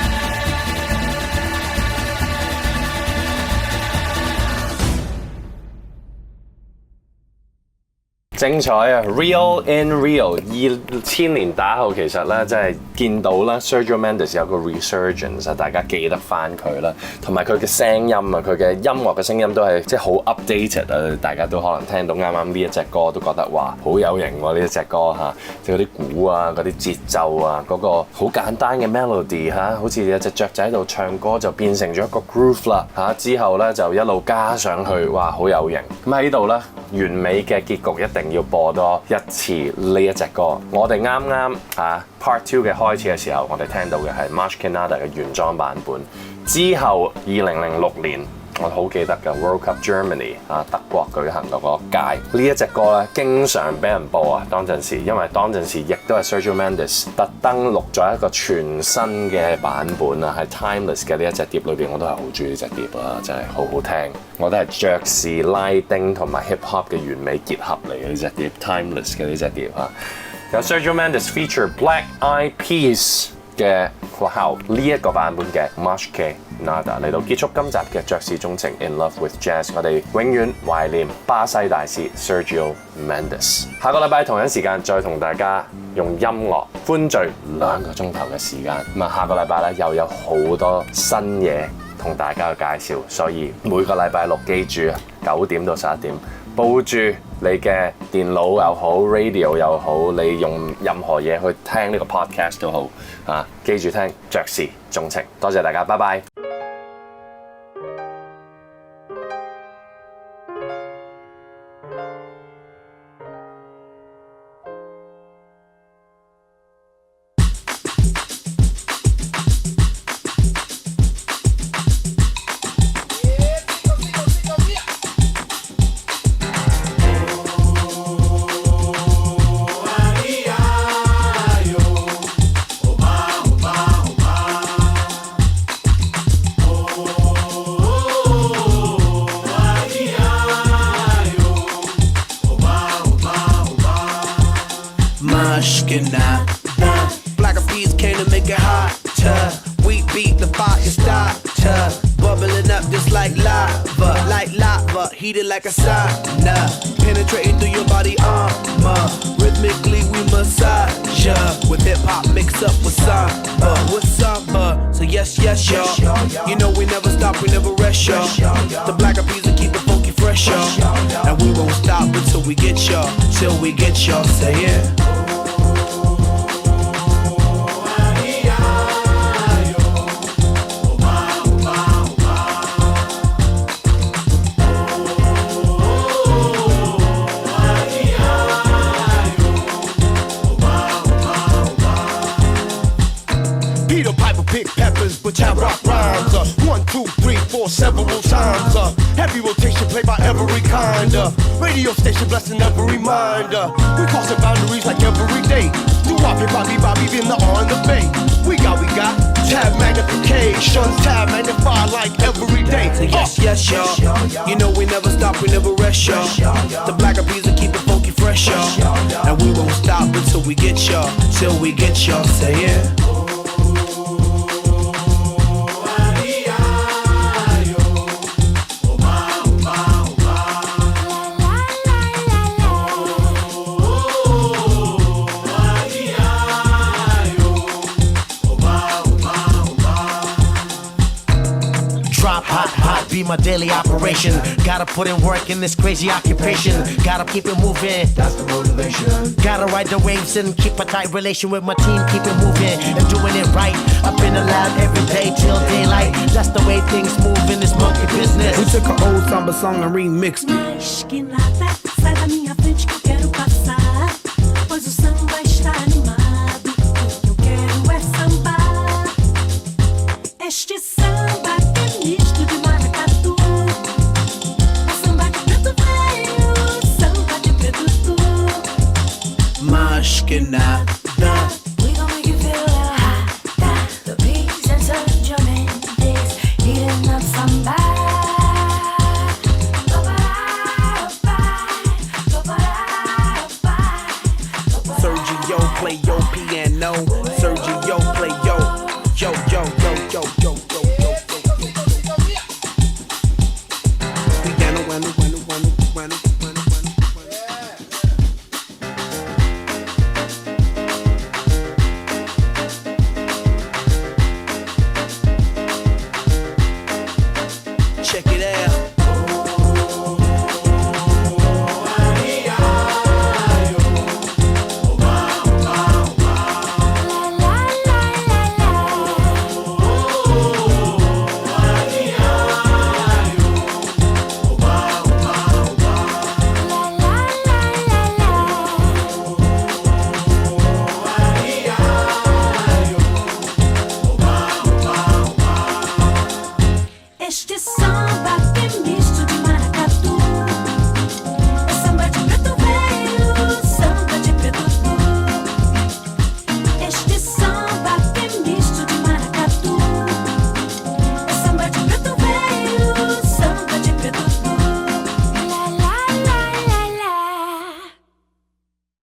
精彩啊 ！Real in Rio 2000年打後，其實咧即係見到啦 ，Sergio Mendes 有個 resurgence， 大家記得翻佢啦，同埋佢嘅聲音啊，佢嘅音樂嘅聲音都係即係好 updated 啊！大家都可能聽到啱啱呢一隻歌，都覺得哇好有型喎！呢一隻歌嚇，即係嗰啲鼓啊、嗰啲節奏啊、嗰個好簡單嘅 melody 嚇，好似有隻雀仔喺度唱歌就變成咗一個 groove 啦嚇，之後咧就一路加上去，哇好有型！咁喺度咧，完美嘅結局一定要播多一次呢一隻歌。我哋啱啱Part 2嘅開始嘅時候，我哋聽到嘅係 Marsh Canada 嘅原裝版本。之後2006年，我好記得嘅 World Cup Germany 德國舉行嗰個屆，呢一隻歌咧經常俾人播啊！當陣時，因為當陣時亦都係 Sergio Mendes 特登錄咗一個全新嘅版本啊，係 Timeless 嘅呢一隻碟裏邊，我都係好中意呢隻碟啊，真係好好聽。我覺得係爵士、拉丁同埋 hip hop 嘅完美結合嚟嘅呢隻碟 ，Timeless 嘅呢隻碟啊！有 Sergio Mendes feature Black Eyed Peas 嘅呢一個版本嘅 Marsh Canada 嚟到結束今集嘅爵士鍾情 In Love with Jazz， 我哋永遠懷念巴西大師 Sergio Mendes。下個禮拜同樣時間再同大家用音樂歡聚2個鐘頭嘅時間。咁下個禮拜咧又有好多新嘢同大家去介紹，所以每個禮拜六記住9點到11點。報住你嘅電腦又好 ，radio 又好，你用任何嘢去聽呢個 podcast 都好啊！記住聽爵士鍾情，多謝大家，拜拜。Black peas came to make it hotter. We beat the fire starter, bubbling up just like lava, heated like a sauna, penetrating through your body armor. Rhythmically we massage ya with hip hop mixed up with samba. So yes, y'all. You know we never stop, we never rest, y'all. The black peas will keep it funky fresh, y'all. And we won't stop until we get y'all, till we get y'all. Say yeah. Rock rhymes, 1, 2, 3, 4, several times. Heavy rotation played by every kind. Radio station blessing every mind. We crossing boundaries like every day. Do Bobby, in the on the bay. We got tab magnification, tab magnify like every day. So yes, y'all. You know we never stop, we never rest, y'all. The black bees will keep it funky fresh, y'all. And we won't stop until we get y'all, till we get y'all. Say yeah. Be my daily operation. Gotta put in work in this crazy occupation. Gotta keep it moving. That's the motivation. Gotta ride the waves and keep a tight relation with my team. Keep it moving and doing it right. Up in the lab every day till daylight. That's the way things move in this monkey business. We took an old samba song and remixed it. Mas que nada, sai da minha frente que eu quero passar. Pois o samba está animado. O que eu quero é sambar. Este samba que é misto de maracatu. É samba de preto velho, samba de preto tu. Mas que nada.